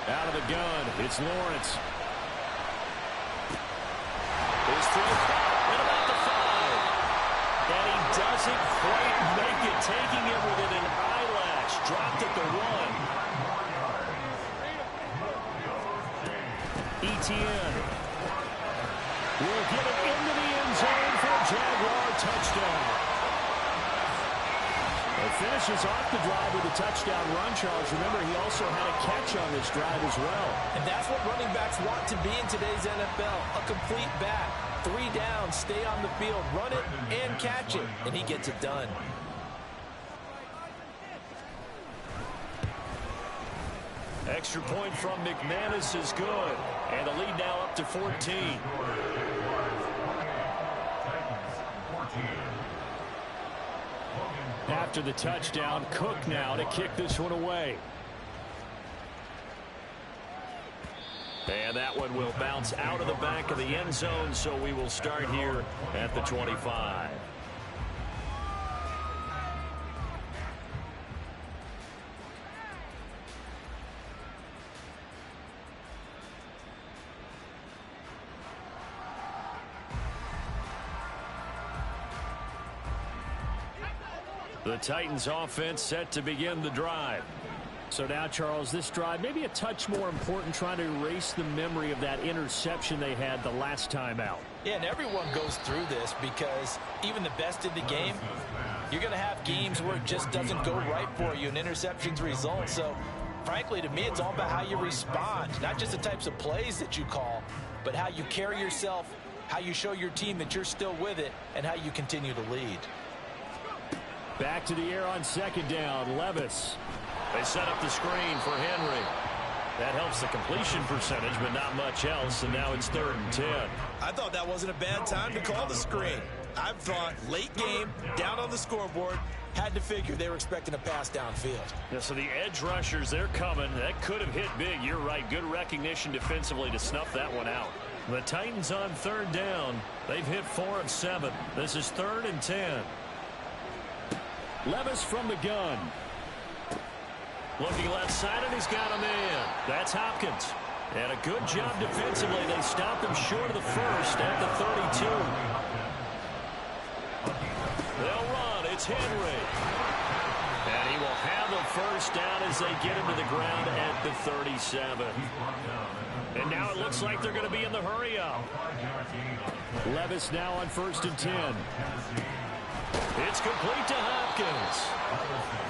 Out of the gun, it's Lawrence. He's through the 5, and about the 5. And he doesn't quite make it, taking it within an eyelash. Dropped at the 1. Etienne will get it into the end zone for a Jaguar touchdown. Finishes off the drive with a touchdown run, Charles. Remember, he also had a catch on this drive as well. And that's what running backs want to be in today's NFL. A complete back. 3 down, stay on the field, run it, and catch it. And he gets it done. Extra point from McManus is good. And the lead now up to 14. After the touchdown, Cook now to kick this one away. And that one will bounce out of the back of the end zone, so we will start here at the 25. The Titans offense set to begin the drive. So now, Charles, this drive maybe a touch more important, trying to erase the memory of that interception they had the last time out. Yeah, and everyone goes through this because even the best in the game, you're going to have games where it just doesn't go right for you and interceptions result. So, frankly, to me, it's all about how you respond, not just the types of plays that you call, but how you carry yourself, how you show your team that you're still with it, and how you continue to lead. Back to the air on 2nd down. Levis. They set up the screen for Henry. That helps the completion percentage, but not much else, and now it's 3rd and 10. I thought that wasn't a bad time to call the screen. I thought late game, down on the scoreboard, had to figure they were expecting a pass downfield. Yeah, so the edge rushers, they're coming. That could have hit big. You're right. Good recognition defensively to snuff that one out. The Titans on 3rd down. They've hit 4 of 7. This is 3rd and 10. Levis from the gun. Looking left side, and he's got him in. That's Hopkins. And a good job defensively. They stopped him short of the 1st at the 32. They'll run. It's Henry. And he will have a 1st down as they get him to the ground at the 37. And now it looks like they're going to be in the hurry-up. Levis now on 1st and 10. It's complete to Hopkins.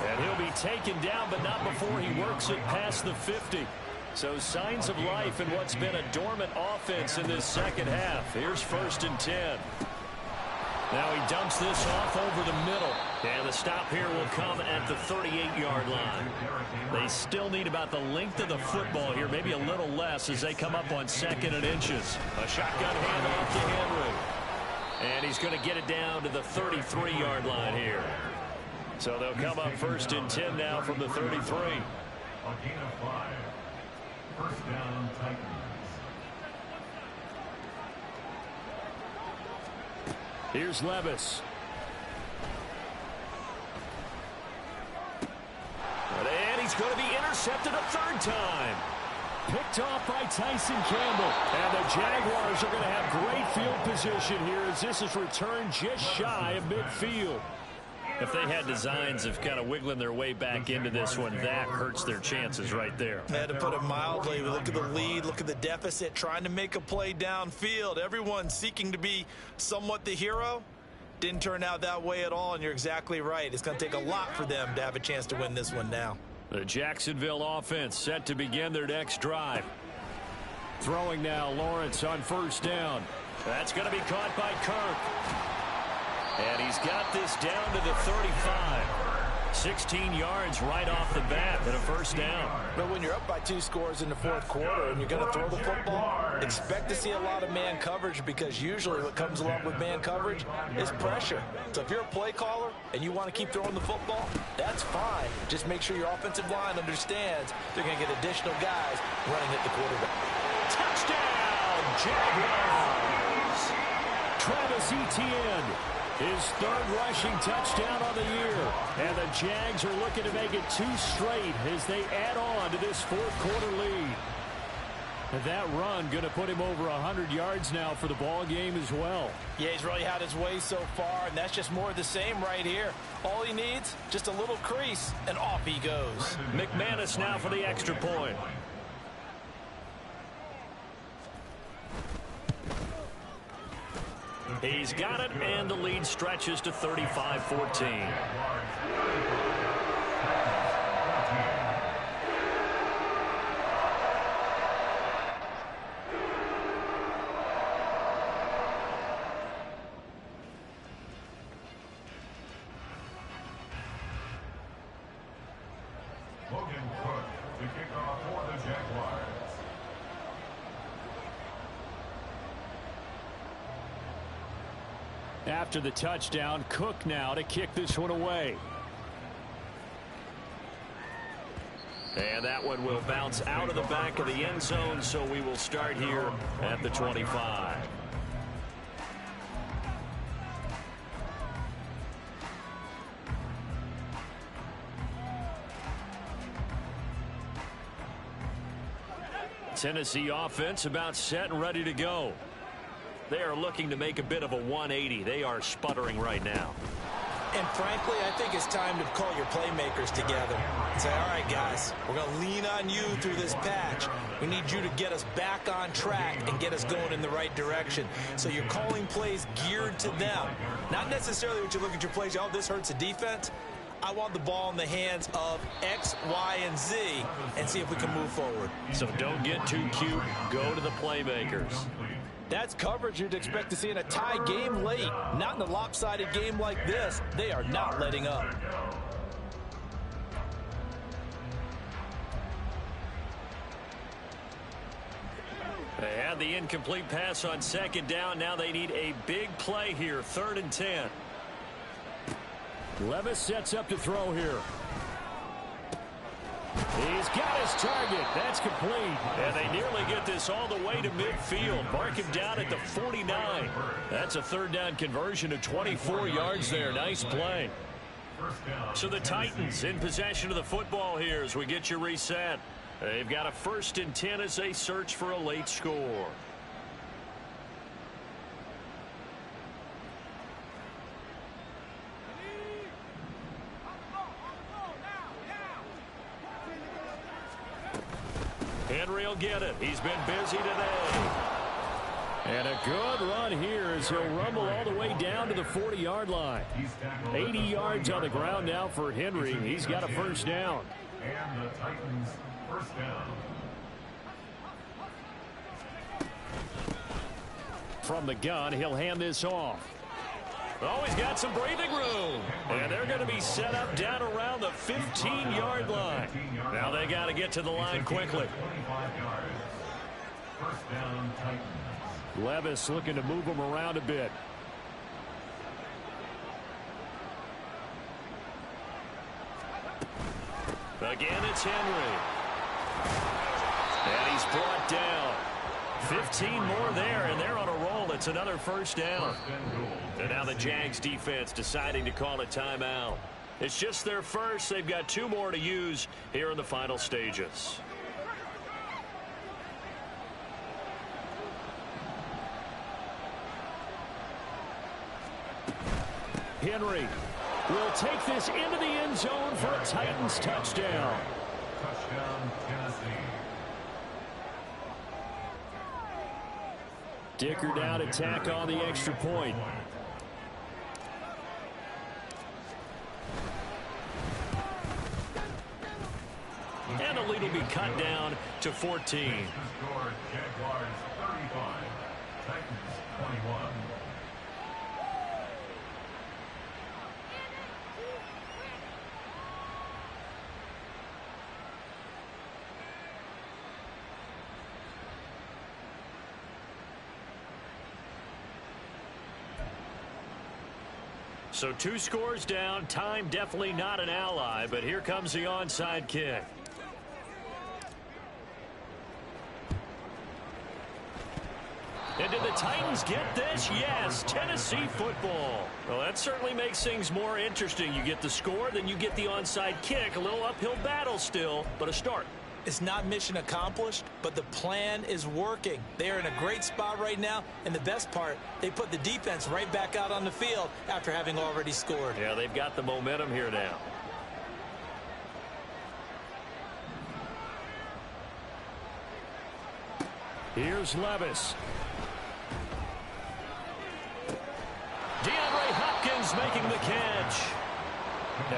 And he'll be taken down, but not before he works it past the 50. So signs of life in what's been a dormant offense in this 2nd half. Here's 1st and 10. Now he dumps this off over the middle. And the stop here will come at the 38-yard line. They still need about the length of the football here, maybe a little less as they come up on 2nd and inches. A shotgun handoff to Henry. And he's going to get it down to the 33-yard line here. So they'll come up 1st and 10 now from the 33. A gain of 5. 1st down, Titans. Here's Levis. he's going to be intercepted a third time. Picked off by Tyson Campbell. And the Jaguars are going to have great field position here as this is returned just shy of midfield. If they had designs of kind of wiggling their way back into this one, that hurts their chances right there. To put it mildly, look at the lead, look at the deficit, trying to make a play downfield. Everyone seeking to be somewhat the hero. Didn't turn out that way at all, and you're exactly right. It's going to take a lot for them to have a chance to win this one now. The Jacksonville offense set to begin their next drive. Throwing now, Lawrence on first down. That's going to be caught by Kirk. And he's got this down to the 35. 16 yards right off the bat and a first down. But when you're up by 2 scores in the fourth quarter and you're going to throw the football, expect to see a lot of man coverage, because usually what comes along with man coverage is pressure. So if you're a play caller and you want to keep throwing the football, that's fine. Just make sure your offensive line understands they're going to get additional guys running at the quarterback. Touchdown, Jaguars! Travis Etienne. His third rushing touchdown on the year. And the Jags are looking to make it 2 straight as they add on to this fourth quarter lead. And that run going to put him over 100 yards now for the ball game as well. Yeah, he's really had his way so far, and that's just more of the same right here. All he needs, just a little crease, and off he goes. McManus now for the extra point. He's got it, and the lead stretches to 35-14. Logan Cook to kick off for the Jaguars. After the touchdown, Cook now to kick this one away. And that one will bounce out of the back of the end zone, so we will start here at the 25. Tennessee offense about set and ready to go. They are looking to make a bit of a 180. They are sputtering right now. And frankly, I think it's time to call your playmakers together and say, all right, guys, we're going to lean on you through this patch. We need you to get us back on track and get us going in the right direction. So you're calling plays geared to them. Not necessarily what you look at your plays, oh, this hurts the defense. I want the ball in the hands of X, Y, and Z and see if we can move forward. So don't get too cute. Go to the playmakers. That's coverage you'd expect to see in a tie game late. Not in a lopsided game like this. They are not letting up. They had the incomplete pass on second down. Now they need a big play here. 3rd and 10. Levis sets up to throw here. He's got his target. That's complete. And they nearly get this all the way to midfield. Mark him down at the 49. That's a 3rd down conversion of 24 yards there. Nice play. So the Titans in possession of the football here as we get you reset. They've got a 1st and 10 as they search for a late score. Henry will get it. He's been busy today. And a good run here as he'll rumble all the way down to the 40-yard line. 80 yards on the ground now for Henry. He's got a 1st down. And the Titans first down. From the gun, he'll hand this off. Oh, he's got some breathing room. And they're going to be set up down around the 15-yard line. Now they got to get to the line quickly. 25 yards. First down, Titans. Levis looking to move him around a bit. Again, it's Henry. And he's brought down. 15 more there, and they're on a roll. It's another 1st down. And now the Jags defense deciding to call a timeout. It's just their first. They've got 2 more to use here in the final stages. Henry will take this into the end zone for a Titans touchdown. Touchdown, Tennessee. Dicker down to tack on the extra point. And the lead will be cut down to 14. The score, Jaguars 35, Titans 21. So 2 scores down. Time definitely not an ally, but here comes the onside kick. And did the Titans get this? Yes, Tennessee football. Well, that certainly makes things more interesting. You get the score, then you get the onside kick. A little uphill battle still, but a start. It's not mission accomplished, but the plan is working. They are in a great spot right now, and the best part, they put the defense right back out on the field after having already scored. Yeah, they've got the momentum here now. Here's Levis. DeAndre Hopkins making the catch.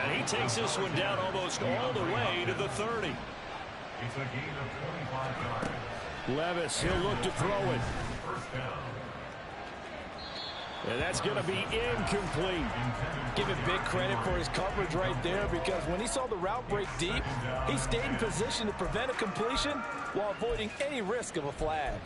And he takes this one down almost all the way to the 30. It's a gain of 25 yards. Levis, he'll look to throw it. First down. And that's going to be incomplete. Give him big credit for his coverage right there, because when he saw the route break deep, he stayed in position to prevent a completion while avoiding any risk of a flag.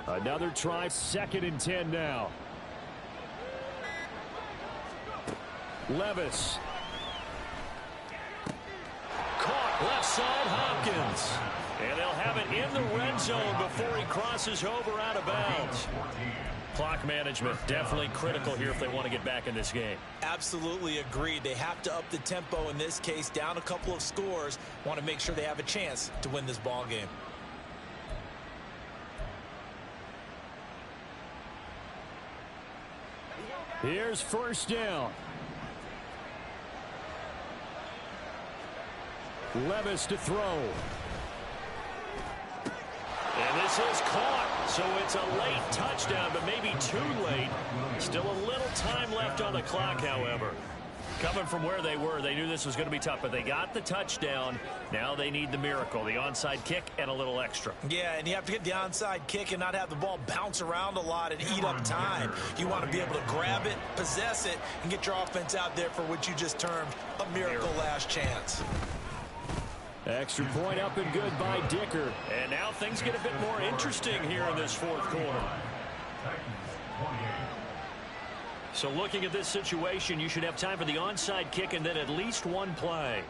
Another try, 2nd and 10 now. Levis. Caught left side, Hopkins. And they'll have it in the red zone before he crosses over out of bounds. Clock management definitely critical here if they want to get back in this game. Absolutely agreed. They have to up the tempo in this case, down a couple of scores. Want to make sure they have a chance to win this ball game. Here's first down. Levis to throw. And this is caught. So it's a late touchdown, but maybe too late. Still a little time left on the clock, however. Coming from where they were, they knew this was going to be tough, but they got the touchdown. Now they need the miracle, the onside kick and a little extra. Yeah, and you have to get the onside kick and not have the ball bounce around a lot and eat up time. You want to be able to grab it, possess it, and get your offense out there for what you just termed a miracle last chance. Extra point up and good by Dicker. And now things get a bit more interesting here in this 4th quarter. So looking at this situation, you should have time for the onside kick and then at least one play.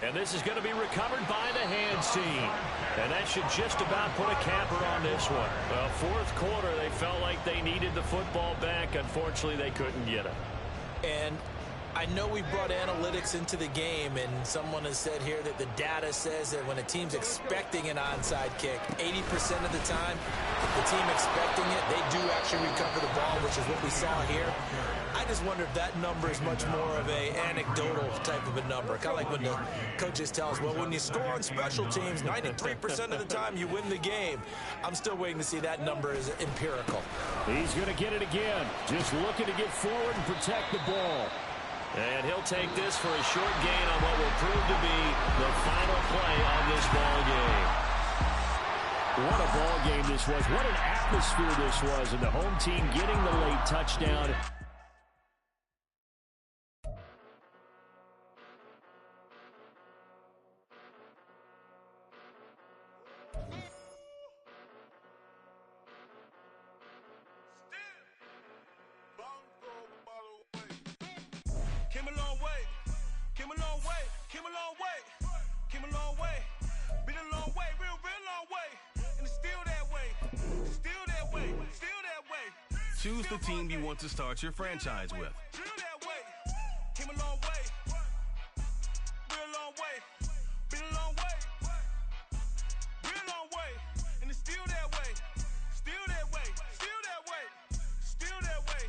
And this is going to be recovered by the hands team. And that should just about put a capper on this one. Well, 4th quarter, they felt like they needed the football back. Unfortunately, they couldn't get it. And I know we brought analytics into the game, and someone has said here that the data says that when a team's expecting an onside kick, 80% of the time, the team expecting it, they do actually recover the ball, which is what we saw here. I just wonder if that number is much more of a anecdotal type of a number. Kind of like when the coaches tell us, well, when you score on special teams, 93% of the time you win the game. I'm still waiting to see that number is empirical. He's going to get it again. Just looking to get forward and protect the ball. And he'll take this for a short gain on what will prove to be the final play on this ball game. What a ball game this was. What an atmosphere this was. And the home team getting the late touchdown. Came a long way, came a long way, came a long way. Been a long way, real long way. And it's still that way, still that way, still that way. Choose the team you want to start your franchise with. Still that way, came a long way, real long way. Been a long way, real long way. And it's still that way, still that way, still that way, still that way,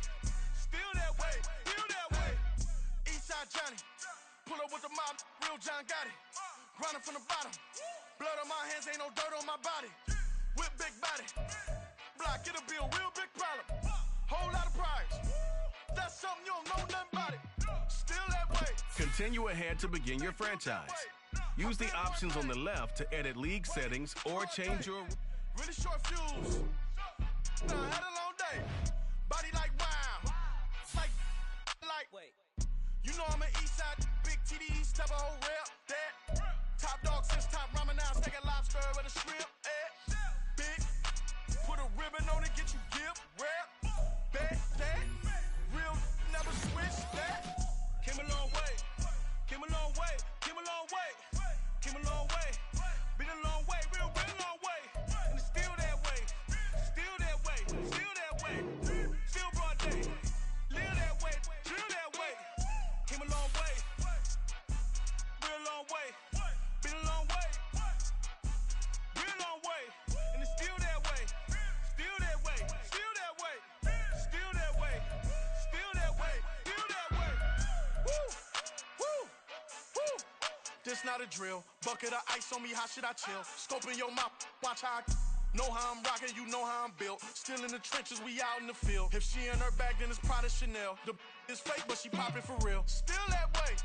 still that way, still that way. Eastside Johnny, pull up with the mob, real John got it. Grinding from the bottom, blood on my hands, ain't no dirt on my body. Whip big body, block, get a bill, real big problem. Whole lot of prize, that's something you don't know nothing about it. Still that way. Continue ahead to begin your franchise. Use the options on the left to edit league settings or change your... Really short fuse. Nah, had a long day. Body like wow. Like. Wait. You know I'm an east side, big TDs, type of whole rep. That. Top dog since top ramen now, steak and lobster with a shrimp. Big. Put a ribbon on it, get you gift. Rep. Bet that. Real never switch that. Came a long way. Came a long way. Came a long way. Came a long way. Been a long way, real long way. And it's still that way. Still that way. Still that way. Still broad day. Live that way. Drill that way. Came a long way. Real long way. Been a long way. Real long way. And it's still that way. Still that way. Still that way. Still that way. Still that way. Still that way. Woo! Woo! Woo! This not a drill. Bucket of ice on me, how should I chill? Scope in your mouth, watch how I know how I'm rocking, you know how I'm built. Still in the trenches, we out in the field. If she in her bag, then it's Prada Chanel. The is fake, but she popping for real. Still that way.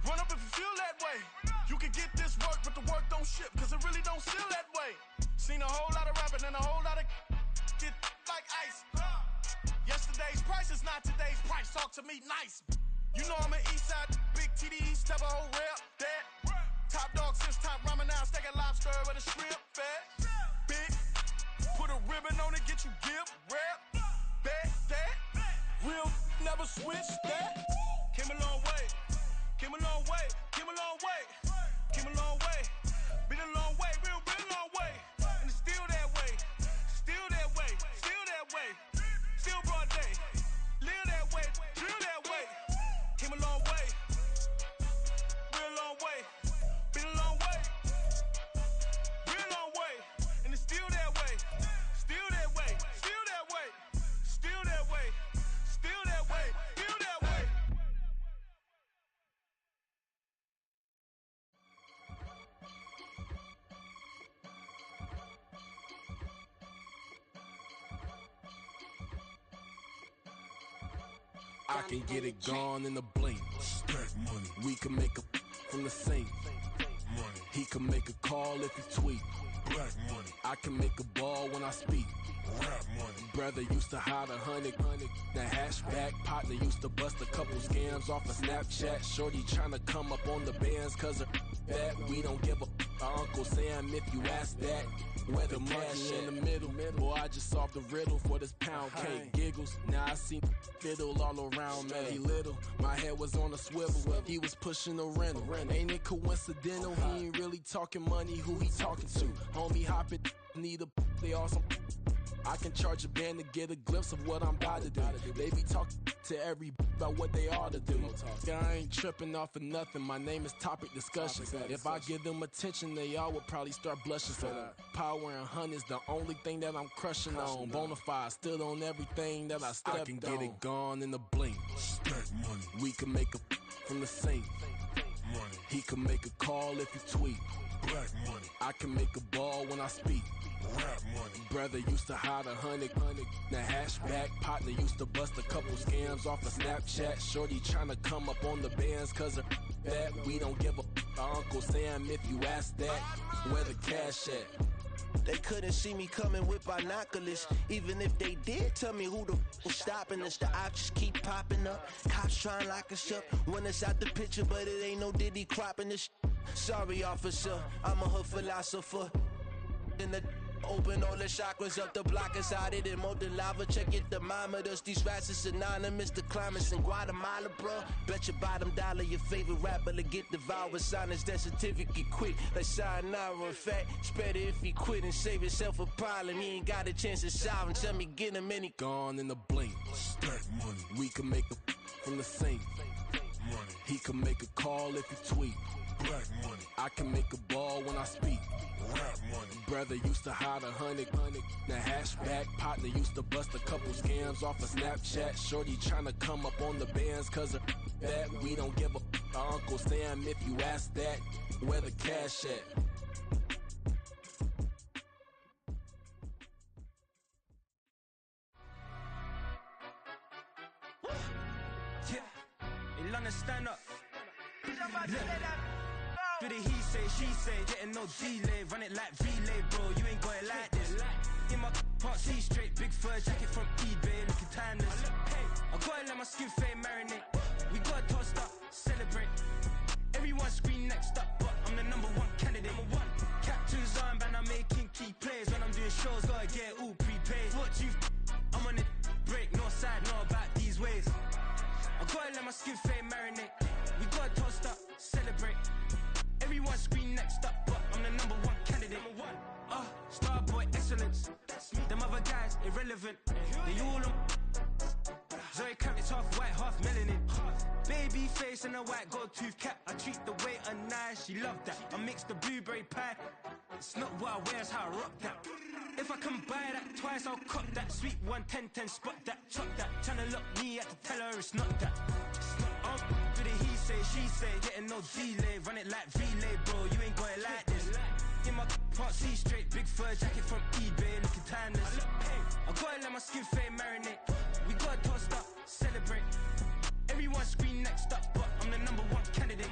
Run up if you feel that way. You can get this work, but the work don't ship, cause it really don't feel that way. Seen a whole lot of rapping and a whole lot of get like ice. Yesterday's price is not today's price. Talk to me nice. You know I'm an east side, big TDs, type of whole rep. That. Top dog since top ramen now, steak and lobster with a shrimp. Fat. Big. Put a ribbon on it, get you gift. Rep. Bet that. Real never switch that. Came a long way. Came a long way. Came a long way. Came a long way. Been a long way, real long way. And it's still that way. Still that way. Still that way. Still broad day. Live that way. Drill that way. Came a long way. Real long way. Been a long way. Real long way. And it's still that way. Still that way. Still that way. Still that way. Still that way. Still that way. I can get it gone in a blink. Stack money. We can make a from the sink. Money. He can make a call if he tweet. Black money. I can make a ball when I speak. Rap money. Brother used to hide 100. The hashback partner used to bust a couple scams off of Snapchat. Shorty tryna come up on the bands cause of that. We don't give a Uncle Sam if you ask that. Where the money in the middle. Boy, I just solved the riddle for this pound cake. Giggles, now I see fiddle all around me. Little, my head was on a swivel. He was pushing a rental. Ain't it coincidental? He ain't really talking money. Who he talking to? Homie hopping, need a they awesome. I can charge a band to get a glimpse of what I'm about to do. They be talking to every about what they ought to do. I ain't tripping off of nothing. My name is Topic Discussion. If I give them attention, they all would probably start blushing. So power and hunt is the only thing that I'm crushing on. Bonafide, stood on everything that I stepped on. I can get it gone in a blink. Stack money. We can make a from the sink. Money. He can make a call if he tweet. Black money. I can make a ball when I speak. Rap money. Brother used to hide 100. The hashback partner used to bust a couple scams off of Snapchat. Shorty tryna come up on the bands cause of that. We don't give a Uncle Sam if you ask that. Where the cash at? They couldn't see me coming with binoculars. Even if they did tell me who the f was stopping us, the options keep popping up. Cops trying to lock us up when it's out the picture, but it ain't no Diddy cropping this. Sorry, officer, I'm a hood philosopher. In the Open all the chakras up, the block is out it and molten lava. Check your thermometers. These rats is synonymous. The climates in Guatemala, bro. Bet your bottom dollar your favorite rapper to get devoured. Sign his death certificate quick. Like sayonara. In fact, it's better if he quit and save himself a problem. He ain't got a chance to solve him. Tell me, get him and he gone in the blink. Stack money. We can make a from the sink. Money. He can make a call if he tweet. Black money. I can make a ball when I speak. Rap money. Brother used to hide 100. The hatchback partner used to bust a couple scams off of Snapchat. Shorty tryna come up on the bands cause of that. We don't give a Uncle Sam if you ask that. Where the cash at? Yeah, London stand up. Look. Do the he say, she say, getting no delay. Run it like relay, bro, you ain't got it like this. In my part C straight, big fur jacket from eBay, looking timeless. I gotta let my skin fade marinate. We gotta toast up, celebrate. Everyone scream next up, but I'm the #1 candidate. Captain's armband, I'm making key plays. When I'm doing shows, gotta get all prepaid. What you I'm on it, break, no side, know about these ways. I gotta let my skin fade marinate. We gotta toast up, celebrate. Everyone scream next up, but I'm the #1 candidate. Starboy excellence. Them other guys irrelevant. They all on. Zoe Kravitz half white, half melanin. Baby face and a white gold tooth cap. I treat the waiter nice, she love that. I mix the blueberry pie. It's not what I wear, it's how I rock that. If I can buy that twice, I'll cop that. Sweet 110, spot that, chop that. Tryna lock me at to tell her it's not that. Do the he say, she say, getting no delay. Run it like relay, bro, you ain't got it like this. In my part C straight, big fur jacket from eBay, looking timeless. I gotta let my skin fade marinate. We gotta toast up, celebrate. Everyone scream next up, but I'm the #1 candidate.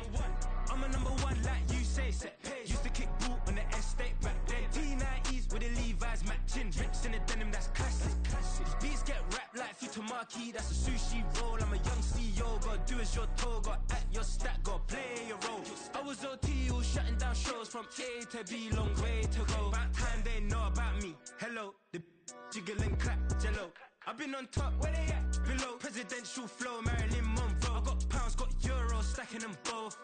I'm a #1 like you say, set pace. Used to kick boot on the estate back then. T90s with the Levi's matching. Rips in the denim, that's classic. These beats get wrapped like Futamaki, that's a sushi roll. I'm a young CEO, gotta do as you're told. Gotta act your stat, gotta play your role. I was OT, all shutting down shows from A to B, long way to go. About time they know about me. Hello, the jiggle and clap, jello. I've been on top, where they at? Below, presidential flow, Marilyn Monroe. I got pounds, got euros, stacking them both.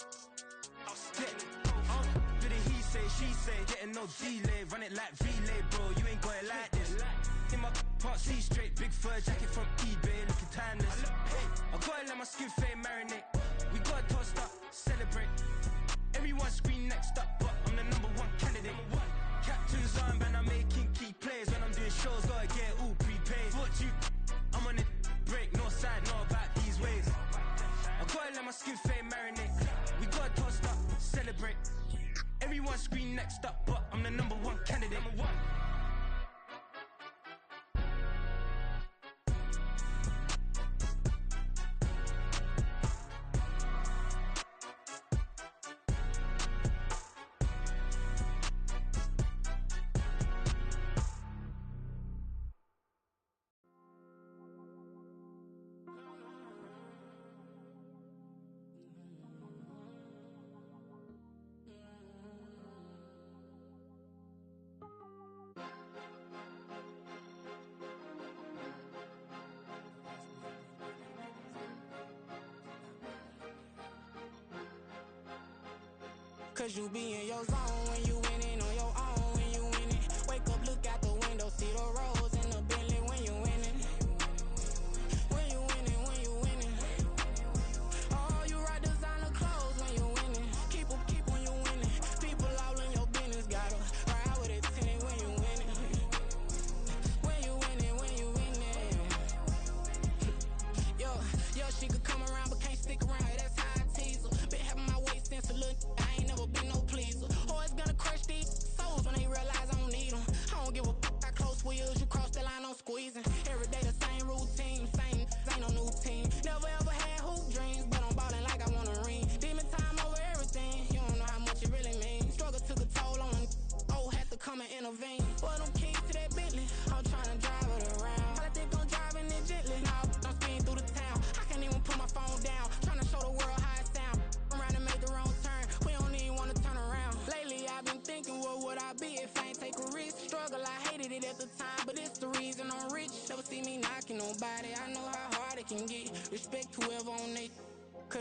Do the he say, she say, getting no delay. Run it like relay, bro, you ain't got it like this. In my part C straight, big fur jacket from eBay, looking timeless. I gotta let my skin fade marinate. We gotta toast up, celebrate. Everyone scream next up, but I'm the #1 candidate. Captain's armband, I'm making key plays. When I'm doing shows, gotta get all prepaid. What you I'm on it, break, no side, know about these ways. I gotta let my skin fade marinate. We gotta toast up, celebrate. Everyone scream next up, but I'm the #1 candidate. Cause you be in your zone when you winning on your own when you winning. Wake up, look out the window, see the rose in the Bentley when you winning. When you winning, when you winning. Oh, you right designer clothes when you winning. Keep when you winning. People all in your business, gotta ride with it tinted when you winning. When you winning, when you winning. Yo, she could come around but can't stick around, that's how I tease her. Been having my waist since a little, I ain't never been no pleaser. Always gonna crush these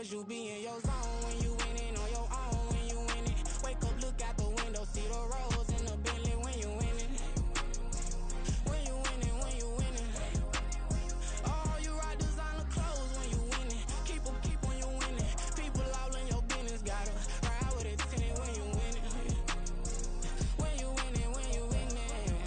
Cause you be in your zone when you winning on your own when you winning. Wake up, look out the window, see the rose in the Bentley when you winning. When you winning, when you winning. Oh, you rock designer clothes when you winning. Keep when you winning. People all in your business, gotta ride with it tinted when you winning. When you winning, when you winning.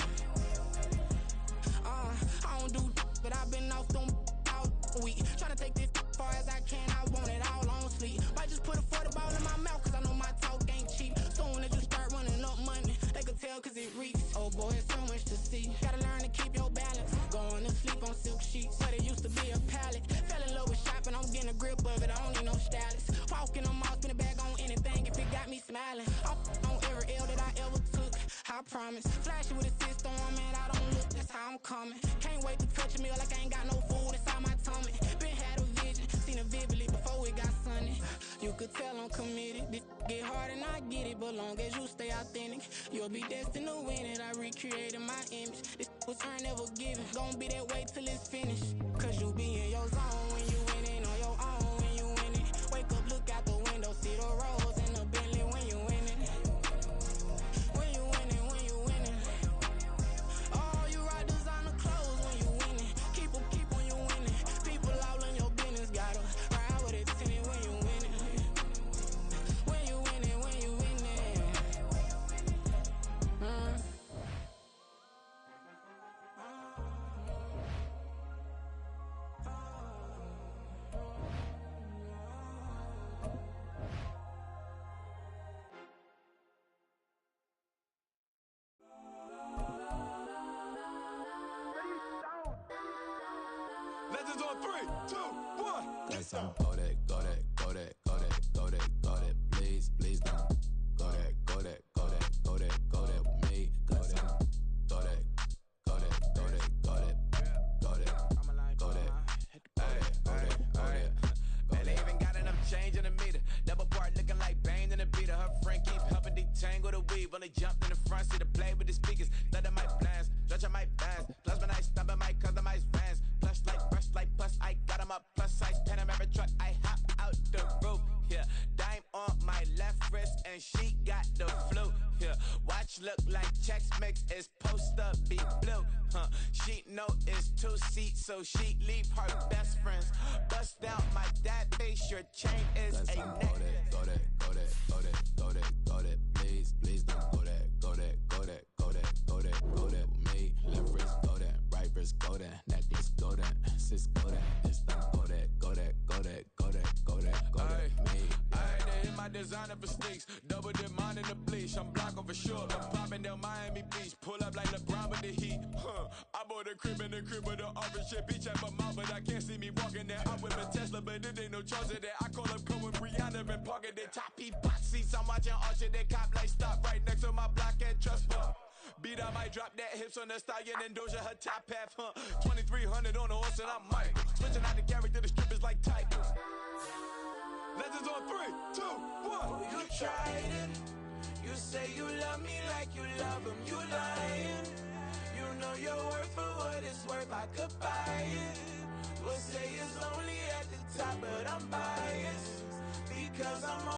I don't do but I've been off them all week. Tryna take this far as I can, I want it all on sleep. Might just put a 40 ball in my mouth, cause I know my talk ain't cheap. Soon as you start running up money, they can tell cause it reeks. Oh boy, it's so much to see. Gotta learn to keep your balance. Going to sleep on silk sheets, but it used to be a pallet. Fell in love with shopping, I'm getting a grip of it, I don't need no stylist. Walking on mall, spin a bag on anything if it got me smiling. I'm on every L that I ever took, I promise. Flashing with a system on, man, I don't look, that's how I'm coming. Can't wait to touch a meal like I ain't got no food inside my tummy. Been had a vision, seen it vividly before it got sunny. You could tell I'm committed. This get hard and I get it, but long as you stay authentic, you'll be destined to win it. I recreated my image. This was earned, never given. Gonna be that way till it's finished. Cause you be in your zone when you winning on your own when you winning. Wake up, look out the window, see the rose in the Bentley when you winning. When you winning, when you winning. Oh, you rock designer clothes when you winning. Keep when you winning. People all in your business, gotta ride with it tinted when you winning. When you winning, when you winning. Legends on 3, 2, 1. Got some Kodak, Kodak, Kodak, Kodak, Kodak, Kodak. Please, please don't. Kodak, Kodak, Kodak, Kodak, Kodak with me. Got some Kodak, Kodak, Kodak, Kodak, Kodak, Kodak, Kodak, Kodak. Man, they even got enough change in the meter. Double part looking like Bane in the beater. Her friend keep helping detangle the weave. When they jumped in the front seat to play with the speakers. Let my plans, stretch on my bands. Plus when I stumble, my customized vans. Plush like brush like plus I got 'em up plus size Panamera truck. I hop out the roof. Yeah, dime on my left wrist and she got the flu. Yeah, watch look like Chex Mix is post up be blue. She know it's 2 seats, so she leave her best friends. Bust out my dad face, your chain is Got a some neck. Kodak, Kodak, Kodak, Kodak, Kodak, Kodak. Please, please don't. Kodak, Kodak, Kodak, Kodak, Kodak, Kodak with me. Left wrist Kodak, right wrist Kodak, necklace Kodak, sis Kodak. It's the Kodak, Kodak, Kodak, Kodak, Kodak, Kodak with me. I had to hit my designer for sneaks. Double dip mine in the bleach. I'm blocking for sure. I'm popping down Miami Beach. Pull up like LeBron with the heat. I bought a crib in the crib with the office shit. Beach at my mouth, but I can't see me walking there. I whip a Tesla, but it ain't no charge of that. I call up Cohen Brianna and parking the top box seats. I'm watching Archer, they cop like stop right next to my block at Trust Bar. Beat, I might drop that hips on the stallion and Doja her top half, 2300 on the horse and I'm Mike. Switching out the character, the strippers like Tigers. Legends on 3, 2, 1. You tried it. You say you love me like you love him. You lying. You know your worth for what it's worth. I could buy it. We'll say it's lonely at the top, but I'm biased because I'm